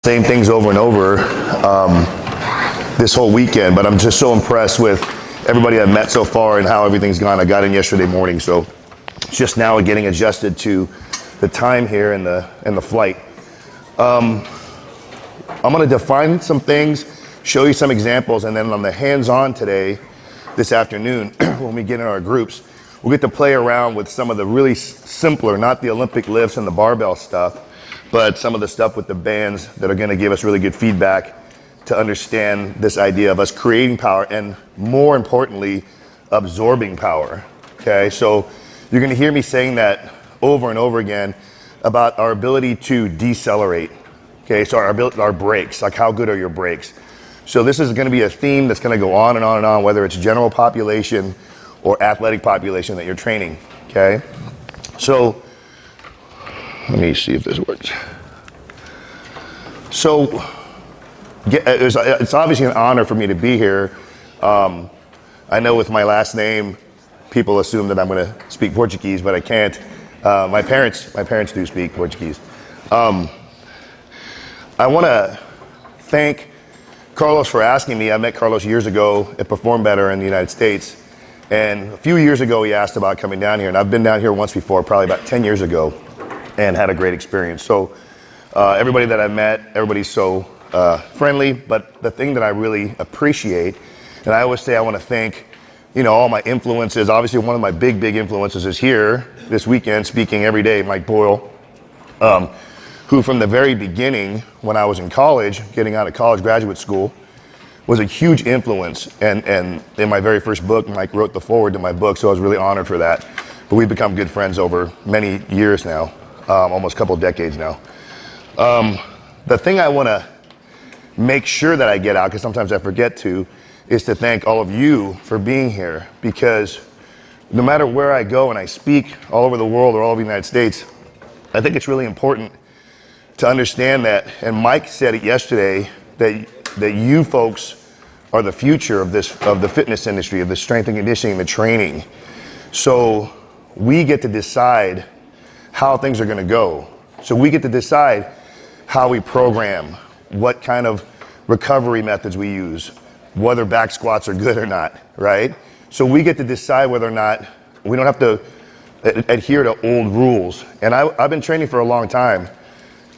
same things over and over this whole weekend, but I'm just so impressed with everybody I've met so far and how everything's gone. I got in yesterday morning, so it's just now getting adjusted to the time here and the flight. I'm going to define some things, show you some examples, and then on the hands-on today, this afternoon, when we get in our groups, we'll get to play around with some of the really simpler, not the Olympic lifts and the barbell stuff, but some of the stuff with the bands that are going to give us really good feedback to understand this idea of us creating power and, more importantly, absorbing power. Okay, so you're going to hear me saying that over and over again about our ability to decelerate. Okay, so our brakes, like how good are your brakes? So this is going to be a theme that's going to go on and on and on, whether it's general population or athletic population that you're training. Okay, so let me see if this works. So it's obviously an honor for me to be here. I know with my last name, people assume that I'm going to speak Portuguese, but I can't. My parents do speak Portuguese. I want to thank Carlos for asking me. I met Carlos years ago at Perform Better in the United States. And a few years ago, he asked about coming down here. And I've been down here once before, probably about 10 years ago, and had a great experience. So everybody that I've met, everybody's so friendly. But the thing that I really appreciate, and I always say I want to thank, all my influences. Obviously, one of my big influences is here this weekend, speaking every day, Mike Boyle, who from the very beginning, when I was in college, getting out of college, graduate school, was a huge influence. And in my very first book, Mike wrote the foreword to my book, so I was really honored for that. But we've become good friends over many years now, almost a couple of decades now. The thing I want to make sure that I get out, because sometimes I forget to, is to thank all of you for being here, because no matter where I go and I speak all over the world or all over the United States, I think it's really important to understand that, and Mike said it yesterday, that you folks are the future of the fitness industry, of the strength and conditioning, the training. So we get to decide how things are going to go. So we get to decide how we program, what kind of recovery methods we use, whether back squats are good or not, right? So we get to decide whether or not, we don't have to adhere to old rules. And I've been training for a long time,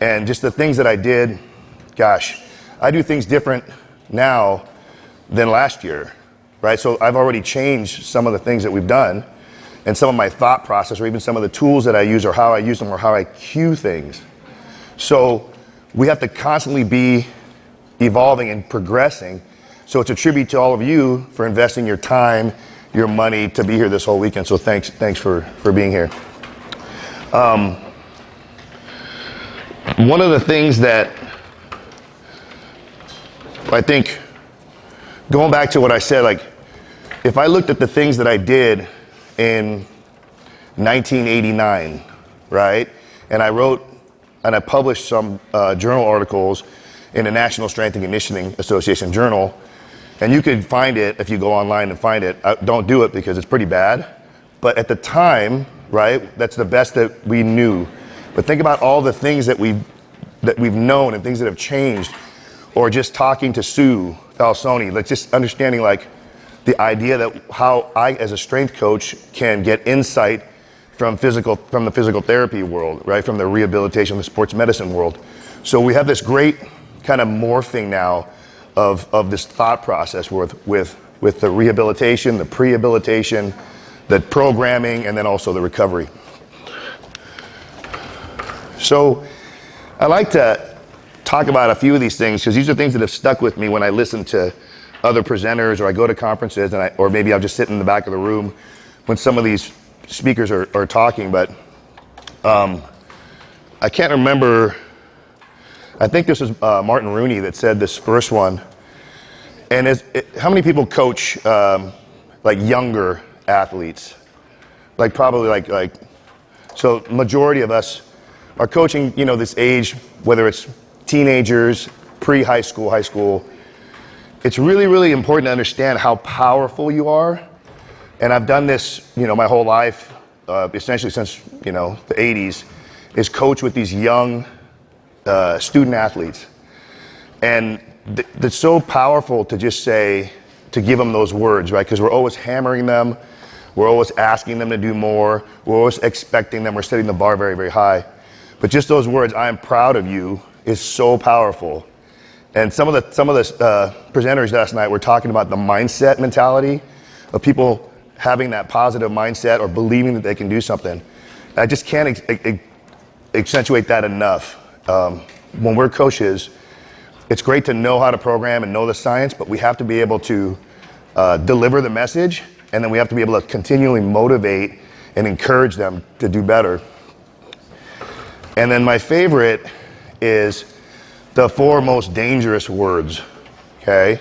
and just the things that I did, gosh, I do things different now than last year, right? So I've already changed some of the things that we've done, and some of my thought process, or even some of the tools that I use, or how I use them, or how I cue things. So we have to constantly be evolving and progressing. So it's a tribute to all of you for investing your time, your money to be here this whole weekend. So thanks for being here. One of the things that I think, going back to what I said, like, if I looked at the things that I did in 1989, right? And I wrote and I published some journal articles in the National Strength and Conditioning Association journal. And you could find it if you go online and find it. Don't do it because it's pretty bad. But at the time, right, that's the best that we knew. But think about all the things that we've known and things that have changed. Or just talking to Sue Falsoni, like just understanding like the idea that how I, as a strength coach, can get insight from the physical therapy world, right? From the rehabilitation, the sports medicine world. So we have this great kind of morphing now of this thought process with the rehabilitation, the prehabilitation, the programming, and then also the recovery. So I like to talk about a few of these things because these are things that have stuck with me when I listen to other presenters, or I go to conferences, or maybe I'll just sit in the back of the room when some of these speakers are talking. But I can't remember. I think this was Martin Rooney that said this first one. And how many people coach like younger athletes? Like probably like so majority of us are coaching, this age, whether it's teenagers, pre-high school, high school. It's really, really important to understand how powerful you are. And I've done this, my whole life, essentially since, the 80s, is coach with these young student athletes. And it's so powerful to just say, to give them those words, right? Because we're always hammering them. We're always asking them to do more. We're always expecting them. We're setting the bar very, very high. But just those words, I am proud of you, is so powerful. And some of the presenters last night were talking about the mindset mentality of people having that positive mindset or believing that they can do something. I just can't accentuate that enough. When we're coaches, it's great to know how to program and know the science, but we have to be able to deliver the message, and then we have to be able to continually motivate and encourage them to do better. And then my favorite is the 4 most dangerous words, okay?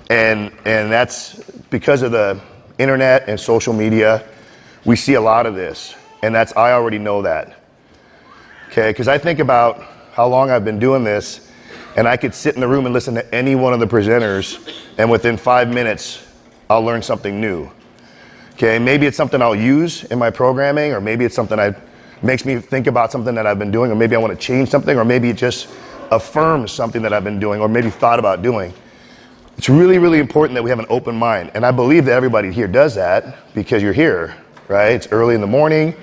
And that's because of the internet and social media, we see a lot of this, and that's, I already know that, okay? Because I think about how long I've been doing this, and I could sit in the room and listen to any one of the presenters, and within 5 minutes, I'll learn something new, okay? Maybe it's something I'll use in my programming, or maybe it's something makes me think about something that I've been doing, or maybe I want to change something, or maybe it just affirms something that I've been doing, or maybe thought about doing. It's really, really important that we have an open mind. And I believe that everybody here does that because you're here, right? It's early in the morning.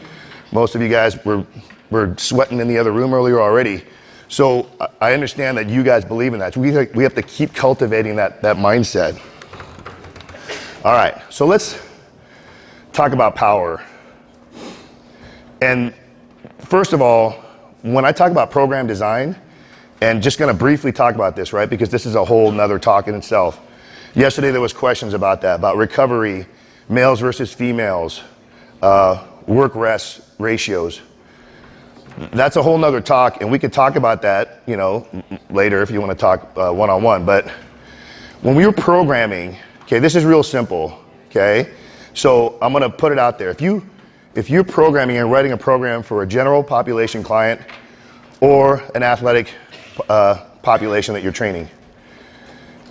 Most of you guys were sweating in the other room earlier already. So I understand that you guys believe in that. So we have to keep cultivating that mindset. All right, so let's talk about power. And first of all, when I talk about program design, and just going to briefly talk about this, right? Because this is a whole nother talk in itself. Yesterday there was questions about that, about recovery, males versus females, work-rest ratios. That's a whole nother talk, and we could talk about that, later if you want to talk one-on-one. But when we were programming, okay, this is real simple, okay? So I'm going to put it out there. If you're programming and writing a program for a general population client or an athletic population that you're training,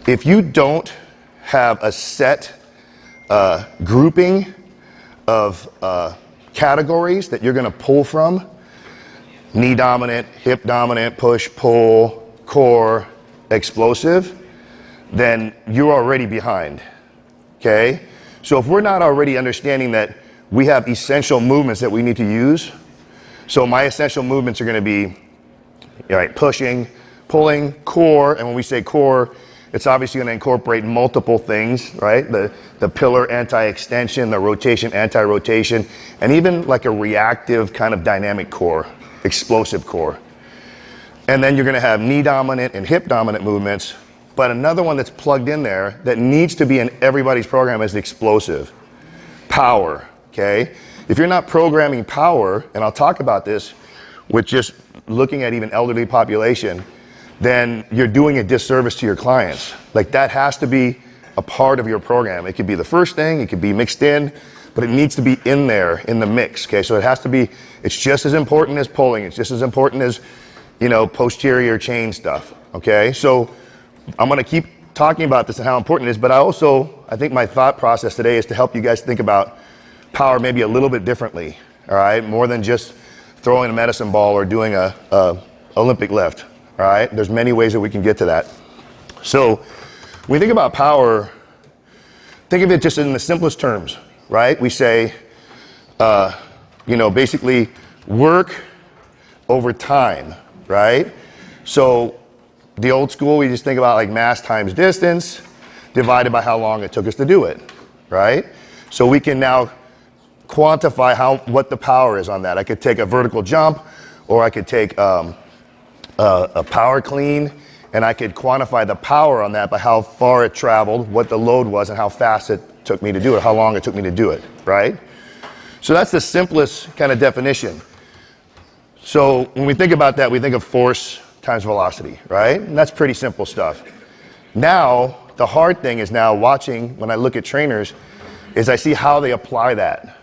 if you don't have a set grouping of categories that you're going to pull from, knee dominant, hip dominant, push, pull, core, explosive, then you're already behind, okay? So if we're not already understanding that we have essential movements that we need to use, so my essential movements are going to be, right, pushing, pulling, core, and when we say core, it's obviously going to incorporate multiple things, right? The pillar anti-extension, the rotation anti-rotation, and even like a reactive kind of dynamic core, explosive core. And then you're going to have knee dominant and hip dominant movements, but another one that's plugged in there that needs to be in everybody's program is the explosive. Power, okay? If you're not programming power, and I'll talk about this with just looking at even elderly population, then you're doing a disservice to your clients. Like, that has to be a part of your program. It could be the first thing, it could be mixed in, but it needs to be in there, in the mix, okay? So it has to be, it's just as important as pulling, it's just as important as, posterior chain stuff, okay? So I'm gonna keep talking about this and how important it is, but I think my thought process today is to help you guys think about power maybe a little bit differently, all right? More than just throwing a medicine ball or doing a Olympic lift, all right? There's many ways that we can get to that. So when we think about power, think of it just in the simplest terms, right? We say, basically work over time, right? So the old school, we just think about like mass times distance divided by how long it took us to do it, right? So we can now quantify what the power is on that. I could take a vertical jump, or I could take a power clean, and I could quantify the power on that by how far it traveled, what the load was, and how fast it took me to do it, how long it took me to do it, right? So that's the simplest kind of definition. So when we think about that, we think of force times velocity, right? And that's pretty simple stuff. Now, the hard thing is now watching, when I look at trainers, is I see how they apply that,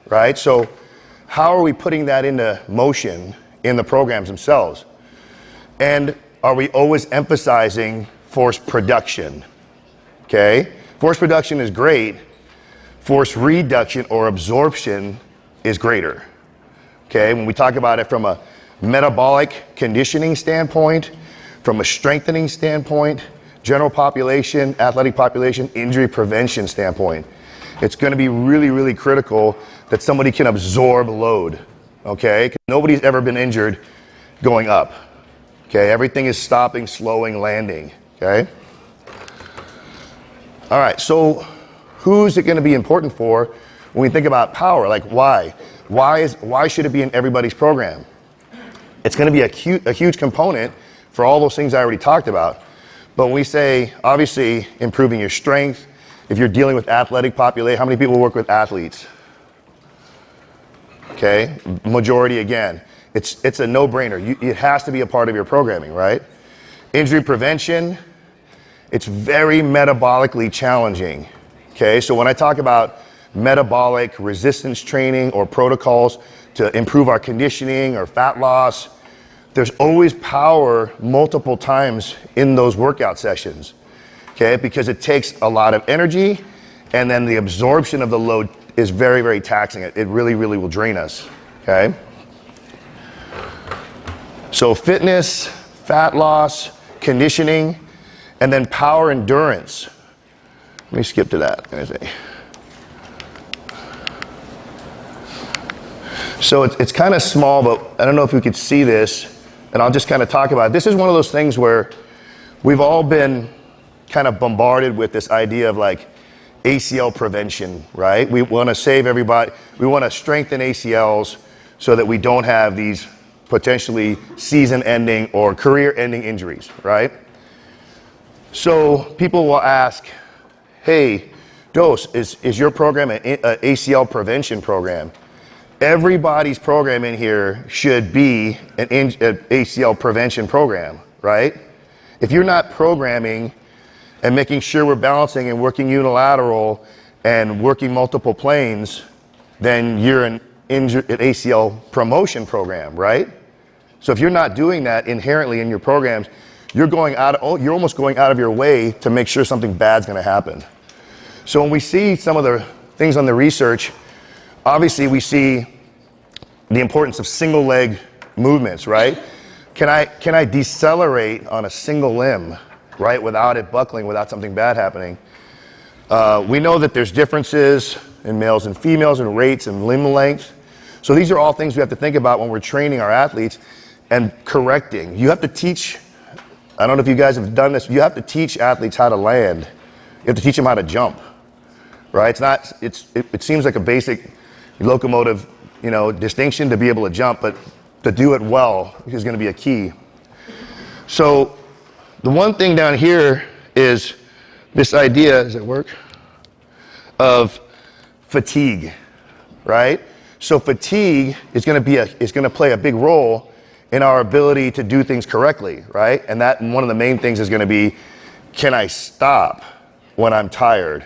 right? So how are we putting that into motion in the programs themselves? And are we always emphasizing force production, okay? Force production is great. Force reduction or absorption is greater, okay? When we talk about it from a metabolic conditioning standpoint, from a strengthening standpoint, general population, athletic population, injury prevention standpoint. It's going to be really, really critical that somebody can absorb load, okay? 'Cause nobody's ever been injured going up, okay? Everything is stopping, slowing, landing, okay? All right, so who's it going to be important for when we think about power? Like why? Why should it be in everybody's program? It's going to be a huge component for all those things I already talked about. But when we say, obviously, improving your strength, if you're dealing with athletic population, how many people work with athletes? Okay, majority again. It's a no-brainer. It has to be a part of your programming, right? Injury prevention, it's very metabolically challenging. Okay, so when I talk about metabolic resistance training or protocols to improve our conditioning or fat loss, there's always power multiple times in those workout sessions, okay? Because it takes a lot of energy, and then the absorption of the load is very, very taxing. It really, really will drain us, okay? So fitness, fat loss, conditioning, and then power endurance. Let me skip to that. So it's kind of small, but I don't know if we could see this. And I'll just kind of talk about it. This is one of those things where we've all been kind of bombarded with this idea of like ACL prevention, right? We want to save everybody. We want to strengthen ACLs so that we don't have these potentially season-ending or career-ending injuries, right? So people will ask, hey, Dos, is your program an ACL prevention program? Everybody's program in here should be an ACL prevention program, right? If you're not programming and making sure we're balancing and working unilateral and working multiple planes, then you're an ACL promotion program, right? So if you're not doing that inherently in your programs, you're almost going out of your way to make sure something bad's going to happen. So when we see some of the things on the research, obviously we see the importance of single leg movements, right? Can I decelerate on a single limb, right, without it buckling, without something bad happening? We know that there's differences in males and females and rates and limb length. So these are all things we have to think about when we're training our athletes and correcting. You have to teach, I don't know if you guys have done this, you have to teach athletes how to land. You have to teach them how to jump, right? It seems like a basic locomotive, distinction to be able to jump, but to do it well is going to be a key. So the one thing down here is this idea, does it work? Of fatigue, right? So fatigue is going to play a big role in our ability to do things correctly, right? And that one of the main things is going to be, can I stop when I'm tired?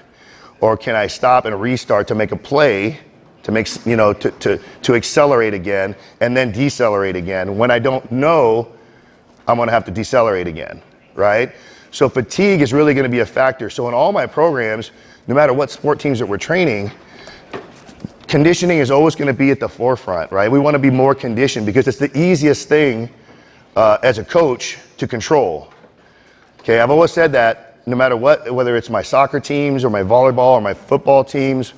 Or can I stop and restart to make a play to make, to accelerate again and then decelerate again? When I don't know, I'm going to have to decelerate again, right? So fatigue is really going to be a factor. So in all my programs, no matter what sport teams that we're training, conditioning is always going to be at the forefront, right? We want to be more conditioned because it's the easiest thing as a coach to control. Okay, I've always said that no matter what, whether it's my soccer teams or my volleyball or my football teams,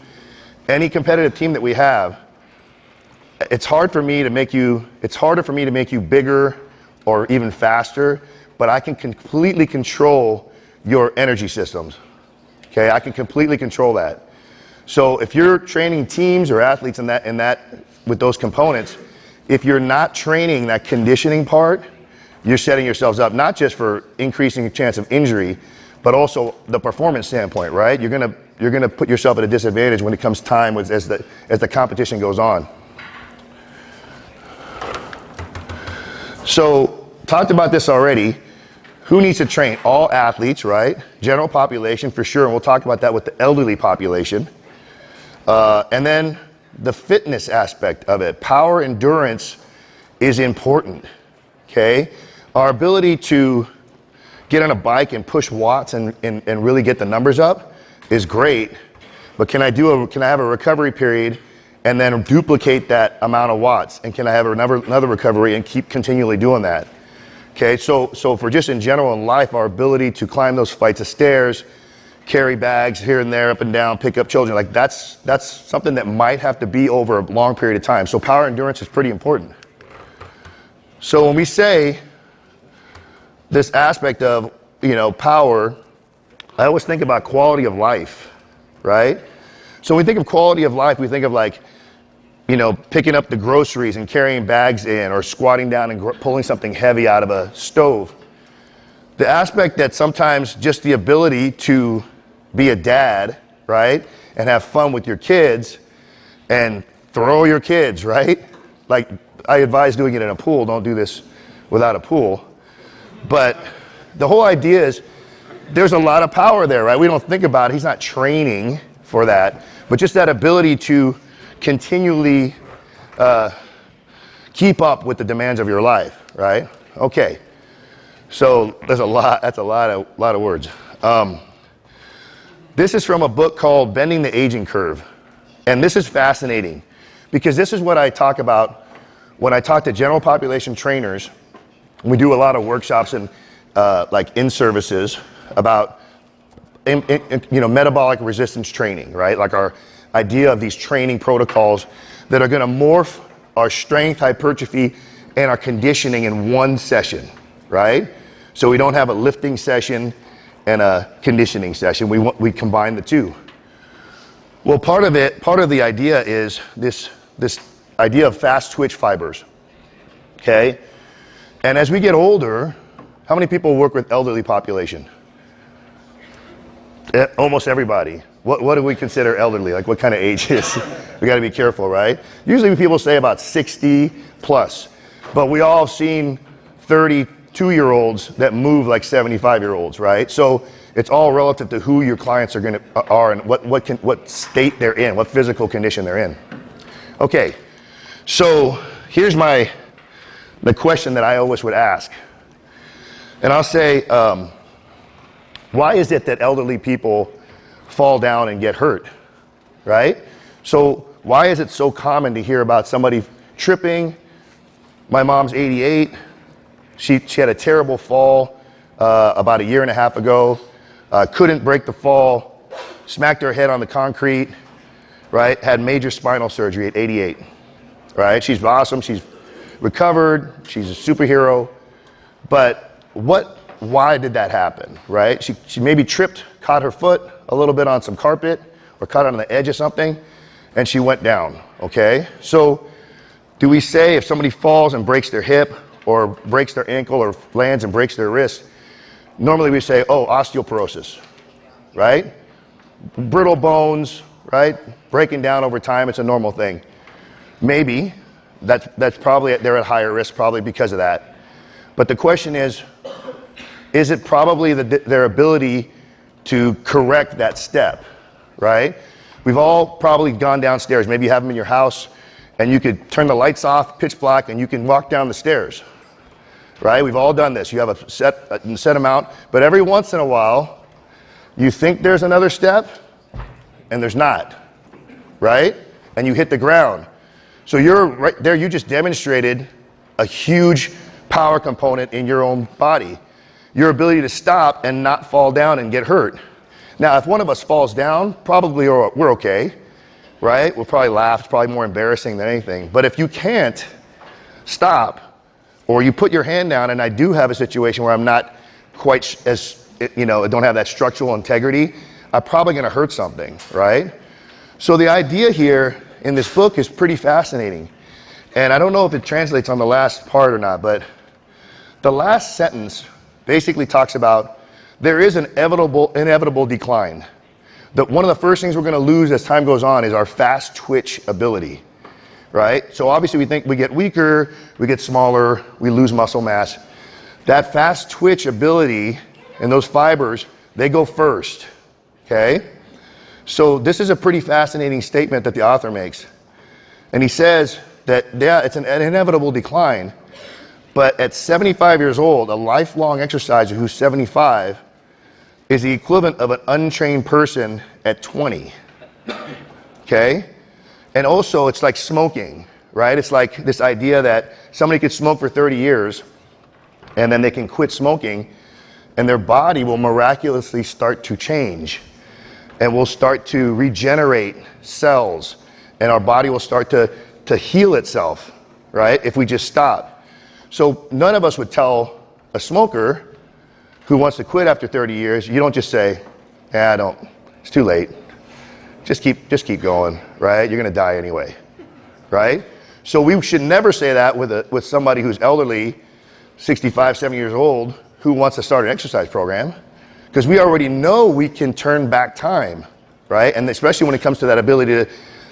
any competitive team that we have, it's harder for me to make you bigger or even faster, but I can completely control your energy systems. Okay, I can completely control that. So if you're training teams or athletes in that with those components, if you're not training that conditioning part, you're setting yourselves up not just for increasing the chance of injury, but also the performance standpoint, right? You're gonna put yourself at a disadvantage when it comes time as the competition goes on. So talked about this already. Who needs to train? All athletes, right? General population for sure, and we'll talk about that with the elderly population. And then the fitness aspect of it. Power endurance is important, okay? Our ability to get on a bike and push watts and really get the numbers up is great, but can I have a recovery period and then duplicate that amount of watts? And can I have another recovery and keep continually doing that? Okay, so for just in general in life, our ability to climb those flights of stairs, carry bags here and there, up and down, pick up children, like that's something that might have to be over a long period of time. So power endurance is pretty important. So when we say this aspect of, power, I always think about quality of life, right? So when we think of quality of life, we think of like, picking up the groceries and carrying bags in, or squatting down and pulling something heavy out of a stove. The aspect that sometimes just the ability to be a dad, right, and have fun with your kids and throw your kids, right? Like, I advise doing it in a pool. Don't do this without a pool. But the whole idea is there's a lot of power there, right? We don't think about it. He's not training for that, but just that ability to continually keep up with the demands of your life, right? Okay, so that's a lot of words. This is from a book called Bending the Aging Curve, and this is fascinating because this is what I talk about when I talk to general population trainers. We do a lot of workshops and like in-services about metabolic resistance training, right? Like our idea of these training protocols that are going to morph our strength, hypertrophy, and our conditioning in one session, right? So we don't have a lifting session and a conditioning session. We combine the two. Well, part of the idea is this idea of fast twitch fibers, okay? And as we get older, how many people work with elderly population? Almost everybody. What do we consider elderly? Like what kind of age is? We got to be careful, right? Usually people say about 60 plus, but we all have seen 32-year-olds that move like 75-year-olds, right? So it's all relative to who your clients are and what state they're in, what physical condition they're in. Okay, so here's the question that I always would ask, and I'll say, why is it that elderly people fall down and get hurt, right? So why is it so common to hear about somebody tripping? My mom's 88. She had a terrible fall about a year and a half ago. Couldn't break the fall, smacked her head on the concrete, right? Had major spinal surgery at 88, right? She's awesome. She's recovered. She's a superhero. But why did that happen, right? She maybe tripped, caught her foot a little bit on some carpet or caught on the edge of something, and she went down, okay? So do we say if somebody falls and breaks their hip or breaks their ankle or lands and breaks their wrist, normally we say, oh, osteoporosis, right? Brittle bones, right? Breaking down over time, it's a normal thing. Maybe, that's probably, they're at higher risk probably because of that. But the question is it probably their ability to correct that step, right? We've all probably gone downstairs. Maybe you have them in your house and you could turn the lights off, pitch black, and you can walk down the stairs, right? We've all done this. You have a set amount, but every once in a while, you think there's another step and there's not, right? And you hit the ground. So you're right there, you just demonstrated a huge power component in your own body. Your ability to stop and not fall down and get hurt. Now, if one of us falls down, probably we're okay, right? We'll probably laugh. It's probably more embarrassing than anything. But if you can't stop, or you put your hand down, and I do have a situation where I'm not quite as, I don't have that structural integrity, I'm probably going to hurt something, right? So the idea here in this book is pretty fascinating. And I don't know if it translates on the last part or not, but the last sentence basically talks about there is an inevitable decline. That one of the first things we're going to lose as time goes on is our fast twitch ability, right? So obviously we think we get weaker, we get smaller, we lose muscle mass. That fast twitch ability and those fibers, they go first, okay? So this is a pretty fascinating statement that the author makes. And he says that, yeah, it's an inevitable decline, but at 75 years old, a lifelong exerciser who's 75 is the equivalent of an untrained person at 20, okay? And also, it's like smoking, right? It's like this idea that somebody could smoke for 30 years and then they can quit smoking, and their body will miraculously start to change, and will start to regenerate cells, and our body will start to heal itself, right? If we just stop. So none of us would tell a smoker who wants to quit after 30 years, you don't just say, it's too late. Just keep going, right? You're gonna die anyway, right? So we should never say that with somebody who's elderly, 65, 70 years old, who wants to start an exercise program, because we already know we can turn back time, right? And especially when it comes to that ability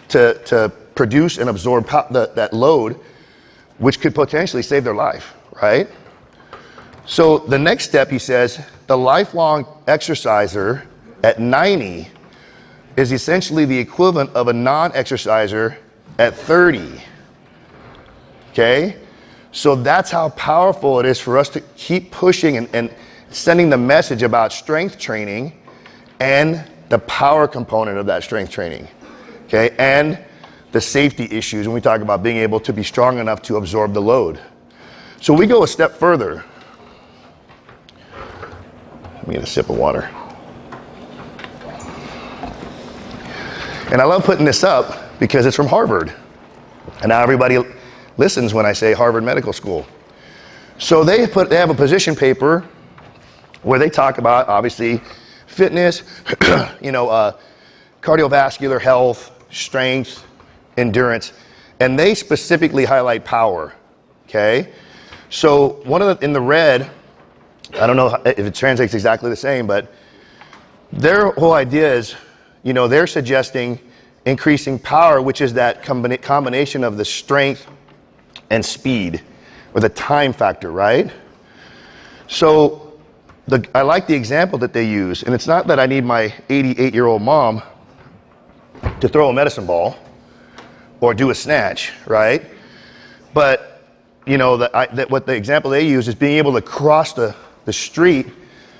to produce and absorb that load, which could potentially save their life, right? So the next step, he says, the lifelong exerciser at 90 is essentially the equivalent of a non-exerciser at 30, okay? So that's how powerful it is for us to keep pushing and sending the message about strength training and the power component of that strength training, okay? And the safety issues when we talk about being able to be strong enough to absorb the load. So we go a step further. Let me get a sip of water. And I love putting this up because it's from Harvard. And now everybody listens when I say Harvard Medical School. So they have a position paper where they talk about, obviously, fitness, cardiovascular health, strength, endurance, and they specifically highlight power, okay? So in the red, I don't know if it translates exactly the same, but their whole idea is, they're suggesting increasing power, which is that combination of the strength and speed, or the time factor, right? So I like the example that they use, and it's not that I need my 88-year-old mom to throw a medicine ball or do a snatch, right? But what the example they use is being able to cross the street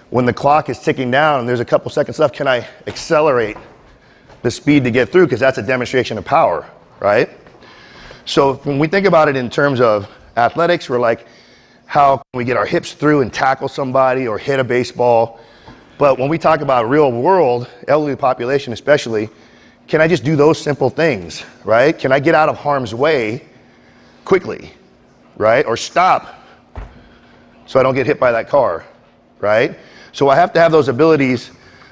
when the clock is ticking down and there's a couple seconds left. Can I accelerate the speed to get through? Because that's a demonstration of power, right? So when we think about it in terms of athletics, we're like, how can we get our hips through and tackle somebody or hit a baseball? But when we talk about real world, elderly population especially, can I just do those simple things, right? Can I get out of harm's way quickly, right? Or stop so I don't get hit by that car, right? So I have to have those abilities,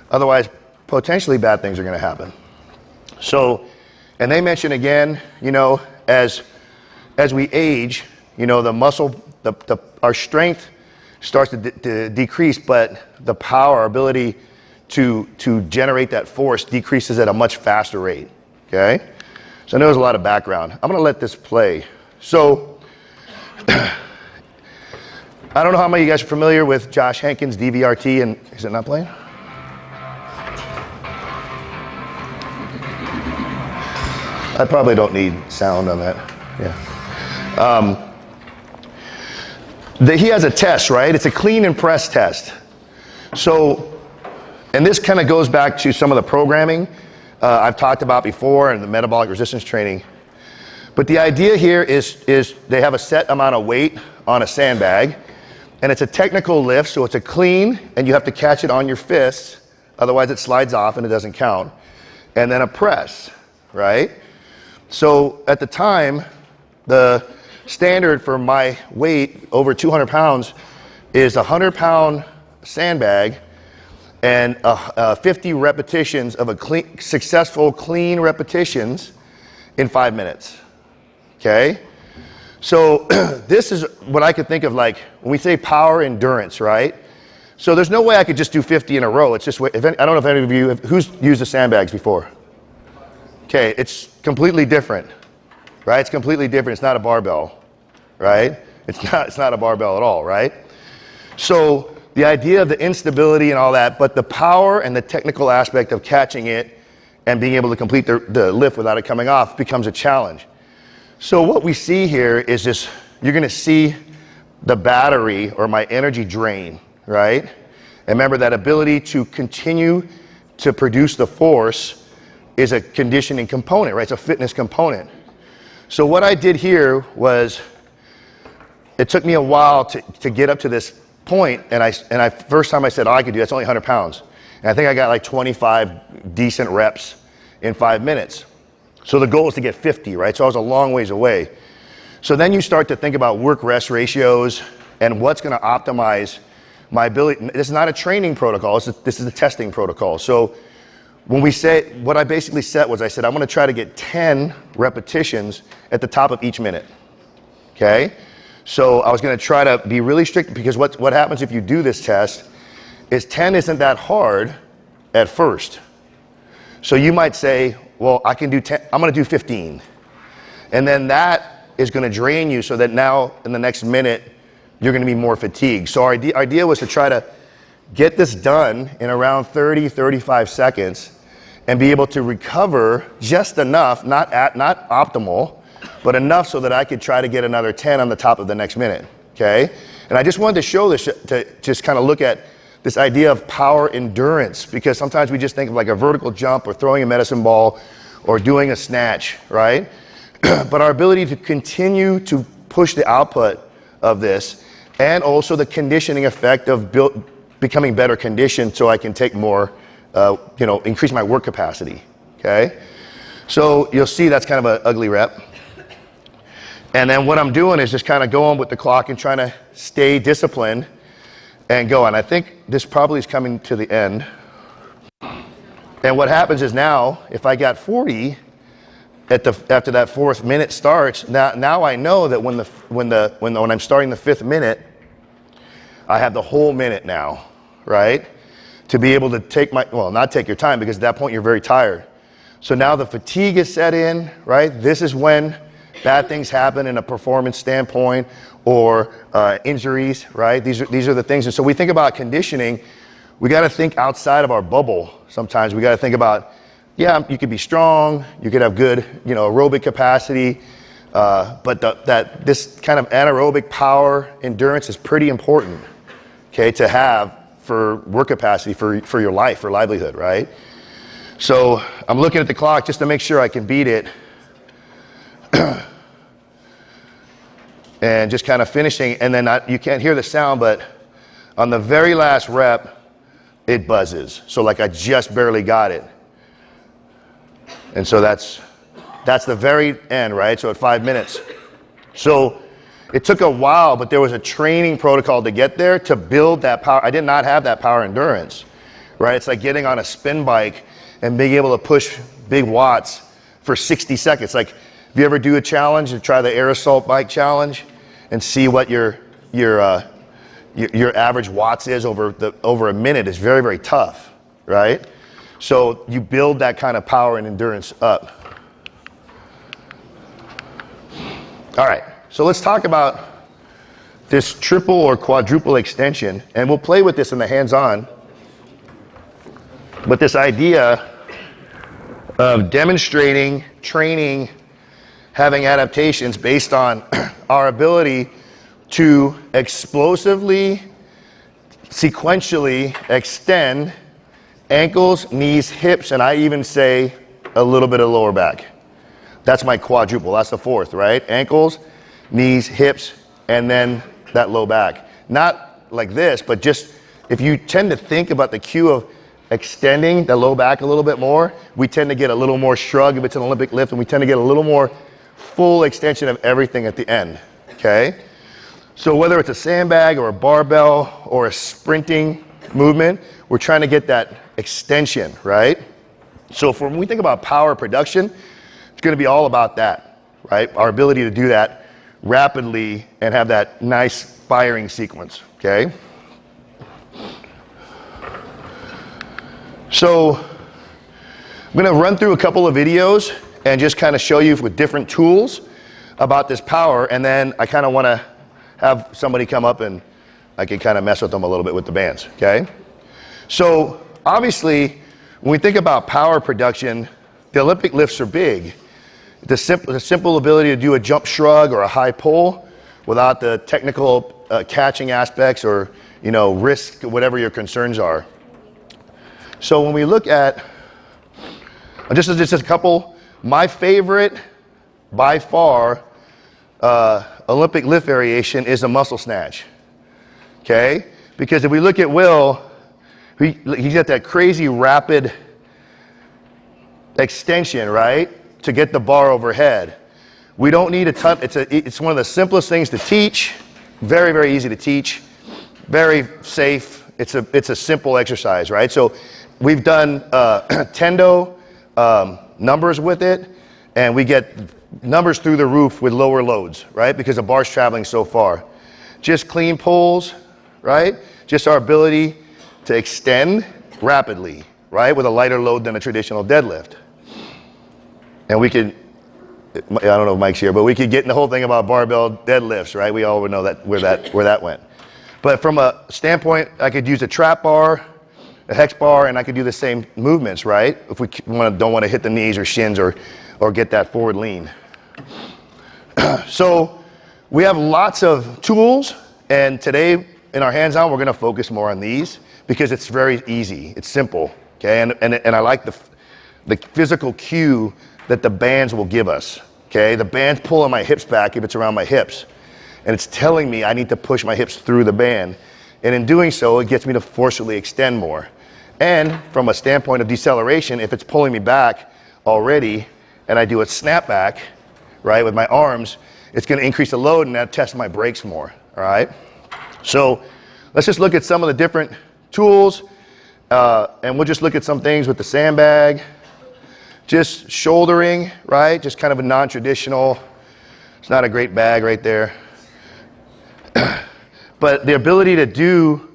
otherwise potentially bad things are gonna happen. So, and they mention again, as we age, the muscle, our strength starts to decrease, but the power, our ability to generate that force decreases at a much faster rate, okay? So I know there's a lot of background. I'm gonna let this play. So, I don't know how many of you guys are familiar with Josh Hankins' DVRT, and is it not playing? I probably don't need sound on that, yeah. He has a test, right? It's a clean and press test. So, and this kind of goes back to some of the programming I've talked about before and the metabolic resistance training. But the idea here is they have a set amount of weight on a sandbag, and it's a technical lift, so it's a clean, and you have to catch it on your fists, otherwise it slides off and it doesn't count. And then a press, right? So at the time, the standard for my weight over 200 pounds is a 100-pound sandbag and 50 repetitions of successful clean repetitions in 5 minutes, okay? So this is what I could think of like, when we say power endurance, right? So there's no way I could just do 50 in a row. It's just, I don't know if any of you, who's used the sandbags before? Okay, it's completely different, right? It's completely different. It's not a barbell, right? It's not a barbell at all, right? So the idea of the instability and all that, but the power and the technical aspect of catching it and being able to complete the lift without it coming off becomes a challenge. So what we see here is this, you're gonna see the battery or my energy drain, right? And remember that ability to continue to produce the force is a conditioning component, right? It's a fitness component. So what I did here was it took me a while to get up to this point, and I first time I said, oh, I could do that's only 100 pounds. And I think I got like 25 decent reps in 5 minutes. So the goal is to get 50, right? So I was a long ways away. So then you start to think about work-rest ratios and what's going to optimize my ability. This is not a training protocol. This is a testing protocol. So when we say, what I basically said was I said, I'm going to try to get 10 repetitions at the top of each minute. Okay? So I was going to try to be really strict, because what happens if you do this test is 10 isn't that hard at first. So you might say, well, I can do 10, I'm going to do 15. And then that is going to drain you so that now in the next minute, you're going to be more fatigued. So our idea was to try to get this done in around 30, 35 seconds and be able to recover just enough, not optimal, but enough so that I could try to get another 10 on the top of the next minute, okay? And I just wanted to show this, to just kind of look at this idea of power endurance, because sometimes we just think of like a vertical jump or throwing a medicine ball or doing a snatch, right? But our ability to continue to push the output of this, and also the conditioning effect of becoming better conditioned so I can take more, increase my work capacity, okay? So you'll see that's kind of an ugly rep. And then what I'm doing is just kind of going with the clock and trying to stay disciplined and go. And I think this probably is coming to the end. And what happens is now, if I got 40 after that fourth minute starts, now I know that when I'm starting the fifth minute, I have the whole minute now, right? To be able to not take your time, because at that point you're very tired. So now the fatigue is set in, right? This is when bad things happen in a performance standpoint, or injuries, right? These are the things. And so we think about conditioning, we got to think outside of our bubble. Sometimes we got to think about, you could be strong, you could have good, aerobic capacity, but this kind of anaerobic power endurance is pretty important, okay, to have for work capacity for your life, for livelihood, right? So I'm looking at the clock just to make sure I can beat it. And just kind of finishing, and then you can't hear the sound, but on the very last rep, it buzzes. So like I just barely got it. And so that's the very end, right? So at 5 minutes. So it took a while, but there was a training protocol to get there, to build that power. I did not have that power endurance, right? It's like getting on a spin bike and being able to push big watts for 60 seconds. Like, if you ever do a challenge and try the air assault bike challenge and see what your average watts is over a minute, is very, very tough, right? So you build that kind of power and endurance up. All right, so let's talk about this triple or quadruple extension, and we'll play with this in the hands-on. But this idea of demonstrating, training, having adaptations based on our ability to explosively, sequentially extend ankles, knees, hips, and I even say a little bit of lower back. That's my quadruple. That's the fourth, right? Ankles, knees, hips, and then that low back. Not like this, but just if you tend to think about the cue of extending the low back a little bit more, we tend to get a little more shrug if it's an Olympic lift, and we tend to get a little more full extension of everything at the end, okay? So whether it's a sandbag or a barbell or a sprinting movement, we're trying to get that extension, right? So when we think about power production, it's going to be all about that, right? Our ability to do that rapidly and have that nice firing sequence, okay? So I'm going to run through a couple of videos and just kind of show you with different tools about this power, and then I kind of want to have somebody come up and I can kind of mess with them a little bit with the bands, okay? So obviously, when we think about power production, the Olympic lifts are big. The simple ability to do a jump shrug or a high pull without the technical catching aspects or, risk, whatever your concerns are. So when we look at, just a couple, my favorite, by far, Olympic lift variation is a muscle snatch, okay? Because if we look at Will, he's got that crazy rapid extension, right? To get the bar overhead. We don't need a ton, it's one of the simplest things to teach, very, very easy to teach, very safe. It's a simple exercise, right? So we've done tendo numbers with it, and we get numbers through the roof with lower loads, right? Because the bar's traveling so far. Just clean pulls, right? Just our ability to extend rapidly, right? With a lighter load than a traditional deadlift. And we could, I don't know if Mike's here, but we could get in the whole thing about barbell deadlifts, right? We all would know that where that went. But from a standpoint, I could use a trap bar, a hex bar, and I could do the same movements, right? If we don't want to hit the knees or shins or get that forward lean. So we have lots of tools, and today in our hands-on, we're going to focus more on these because it's very easy. It's simple, okay? And I like the physical cue that the bands will give us, okay? The band's pulling my hips back if it's around my hips, and it's telling me I need to push my hips through the band. And in doing so, it gets me to forcefully extend more. And from a standpoint of deceleration, if it's pulling me back already, and I do a snap back, right, with my arms, it's gonna increase the load and that tests my brakes more, all right? So let's just look at some of the different tools, and we'll just look at some things with the sandbag. Just shouldering, right? Just kind of a non-traditional, it's not a great bag right there. But the ability to do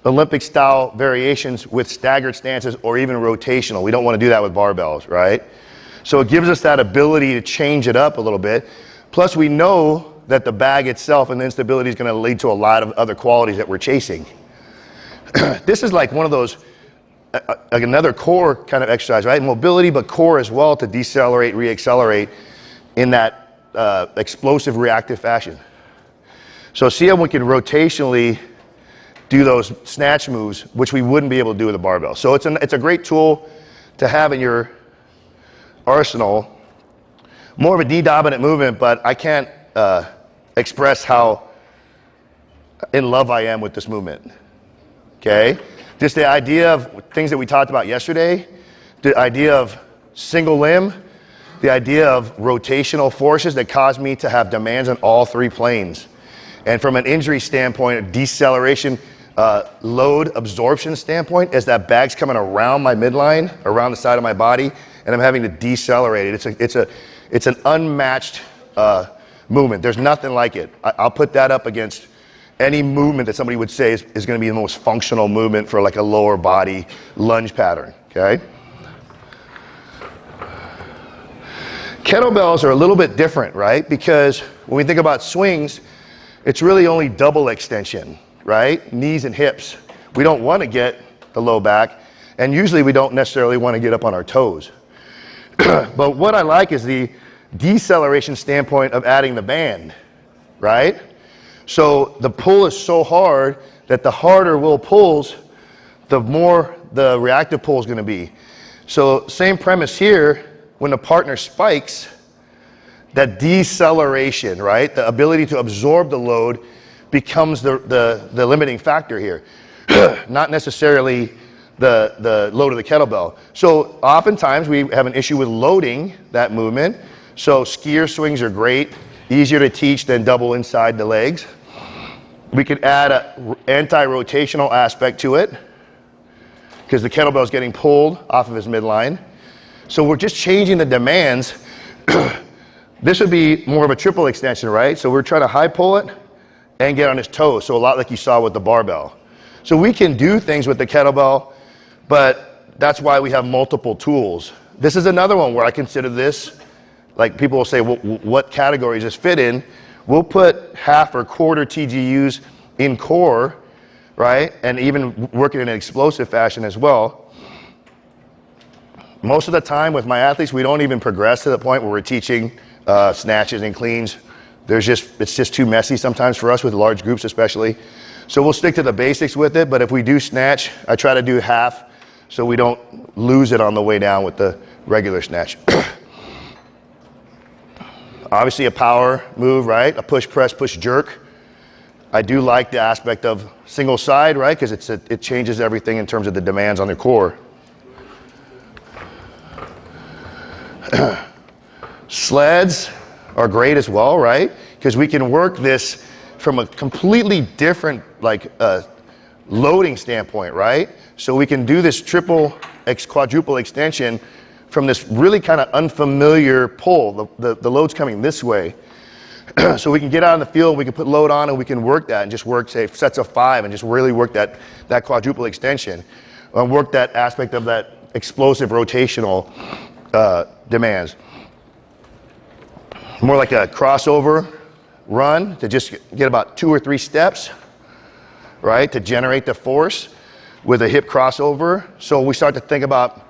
Olympic style variations with staggered stances or even rotational, we don't want to do that with barbells, right? So it gives us that ability to change it up a little bit. Plus we know that the bag itself and the instability is going to lead to a lot of other qualities that we're chasing. This is like one of those, like another core kind of exercise, right? Mobility, but core as well to decelerate, reaccelerate in that explosive reactive fashion. So see how we can rotationally do those snatch moves, which we wouldn't be able to do with a barbell. So it's a great tool to have in your arsenal. More of a D-dominant movement, but I can't express how in love I am with this movement, okay? Just the idea of things that we talked about yesterday, the idea of single limb, the idea of rotational forces that cause me to have demands on all three planes. And from an injury standpoint, a deceleration, load absorption standpoint, as that bag's coming around my midline, around the side of my body, and I'm having to decelerate it. It's an unmatched movement. There's nothing like it. I'll put that up against any movement that somebody would say is going to be the most functional movement for like a lower body lunge pattern, okay? Kettlebells are a little bit different, right? Because when we think about swings, it's really only double extension, right? Knees and hips. We don't want to get the low back, and usually we don't necessarily want to get up on our toes. But what I like is the deceleration standpoint of adding the band, right? So the pull is so hard that the harder Will pulls, the more the reactive pull is going to be. So same premise here, when the partner spikes, that deceleration, right? The ability to absorb the load becomes the limiting factor here, not necessarily the load of the kettlebell. So oftentimes we have an issue with loading that movement. So skier swings are great, easier to teach than double inside the legs. We could add an anti-rotational aspect to it because the kettlebell is getting pulled off of his midline. So we're just changing the demands. This would be more of a triple extension, right? So we're trying to high pull it and get on his toes. So a lot like you saw with the barbell. So we can do things with the kettlebell, but that's why we have multiple tools. This is another one where I consider this, like people will say, well, what categories does this fit in? We'll put half or quarter TGUs in core, right? And even working in an explosive fashion as well. Most of the time with my athletes, we don't even progress to the point where we're teaching snatches and cleans. It's just too messy sometimes for us with large groups especially. So we'll stick to the basics with it, but if we do snatch, I try to do half so we don't lose it on the way down with the regular snatch. Obviously a power move, right? A push, press, push, jerk. I do like the aspect of single side, right? Because it changes everything in terms of the demands on the core. Sleds are great as well, right? Because we can work this from a completely different loading standpoint, right? So we can do this quadruple extension from this really kind of unfamiliar pull. The load's coming this way. So we can get out in the field, we can put load on, and we can work that and just work, say, sets of 5 and just really work that quadruple extension. And work that aspect of that explosive rotational demands. More like a crossover run to just get about 2 or 3 steps, right, to generate the force with a hip crossover. So we start to think about,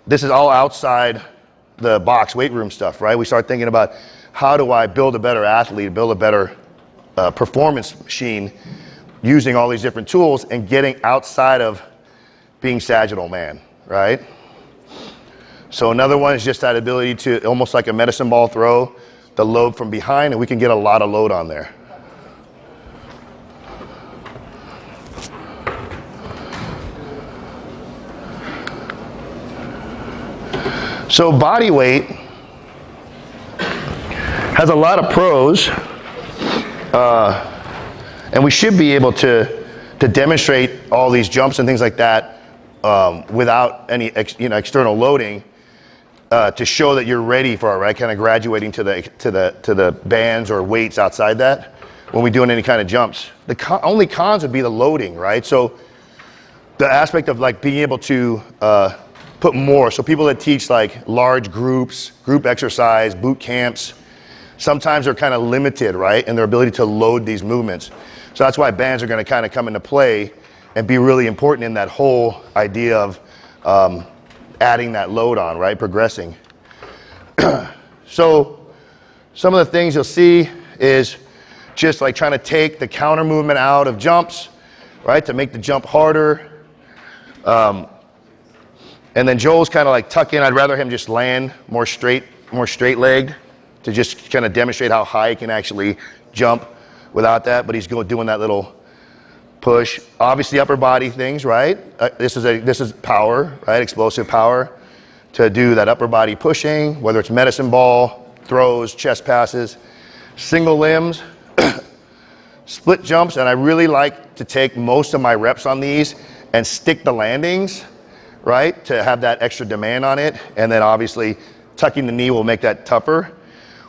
this is all outside the box weight room stuff, right? We start thinking about, how do I build a better athlete, build a better performance machine using all these different tools and getting outside of being sagittal man, right? So another one is just that ability to, almost like a medicine ball throw, the load from behind, and we can get a lot of load on there. So body weight has a lot of pros, and we should be able to demonstrate all these jumps and things like that without any external loading to show that you're ready for it, right? Kind of graduating to the bands or weights outside that when we're doing any kind of jumps. The only cons would be the loading, right? So the aspect of like being able to put more. So people that teach like large groups, group exercise, boot camps, sometimes they're kind of limited, right, in their ability to load these movements. So that's why bands are going to kind of come into play and be really important in that whole idea of adding that load on, right, progressing. So some of the things you'll see is just like trying to take the counter movement out of jumps, right, to make the jump harder. And then Joel's kind of like tuck in. I'd rather him just land more straight-legged, to just kind of demonstrate how high he can actually jump without that, but he's doing that little push. Obviously upper body things, right? This is power, right? Explosive power to do that upper body pushing, whether it's medicine ball, throws, chest passes, single limbs, split jumps, and I really like to take most of my reps on these and stick the landings, right? To have that extra demand on it, and then obviously tucking the knee will make that tougher.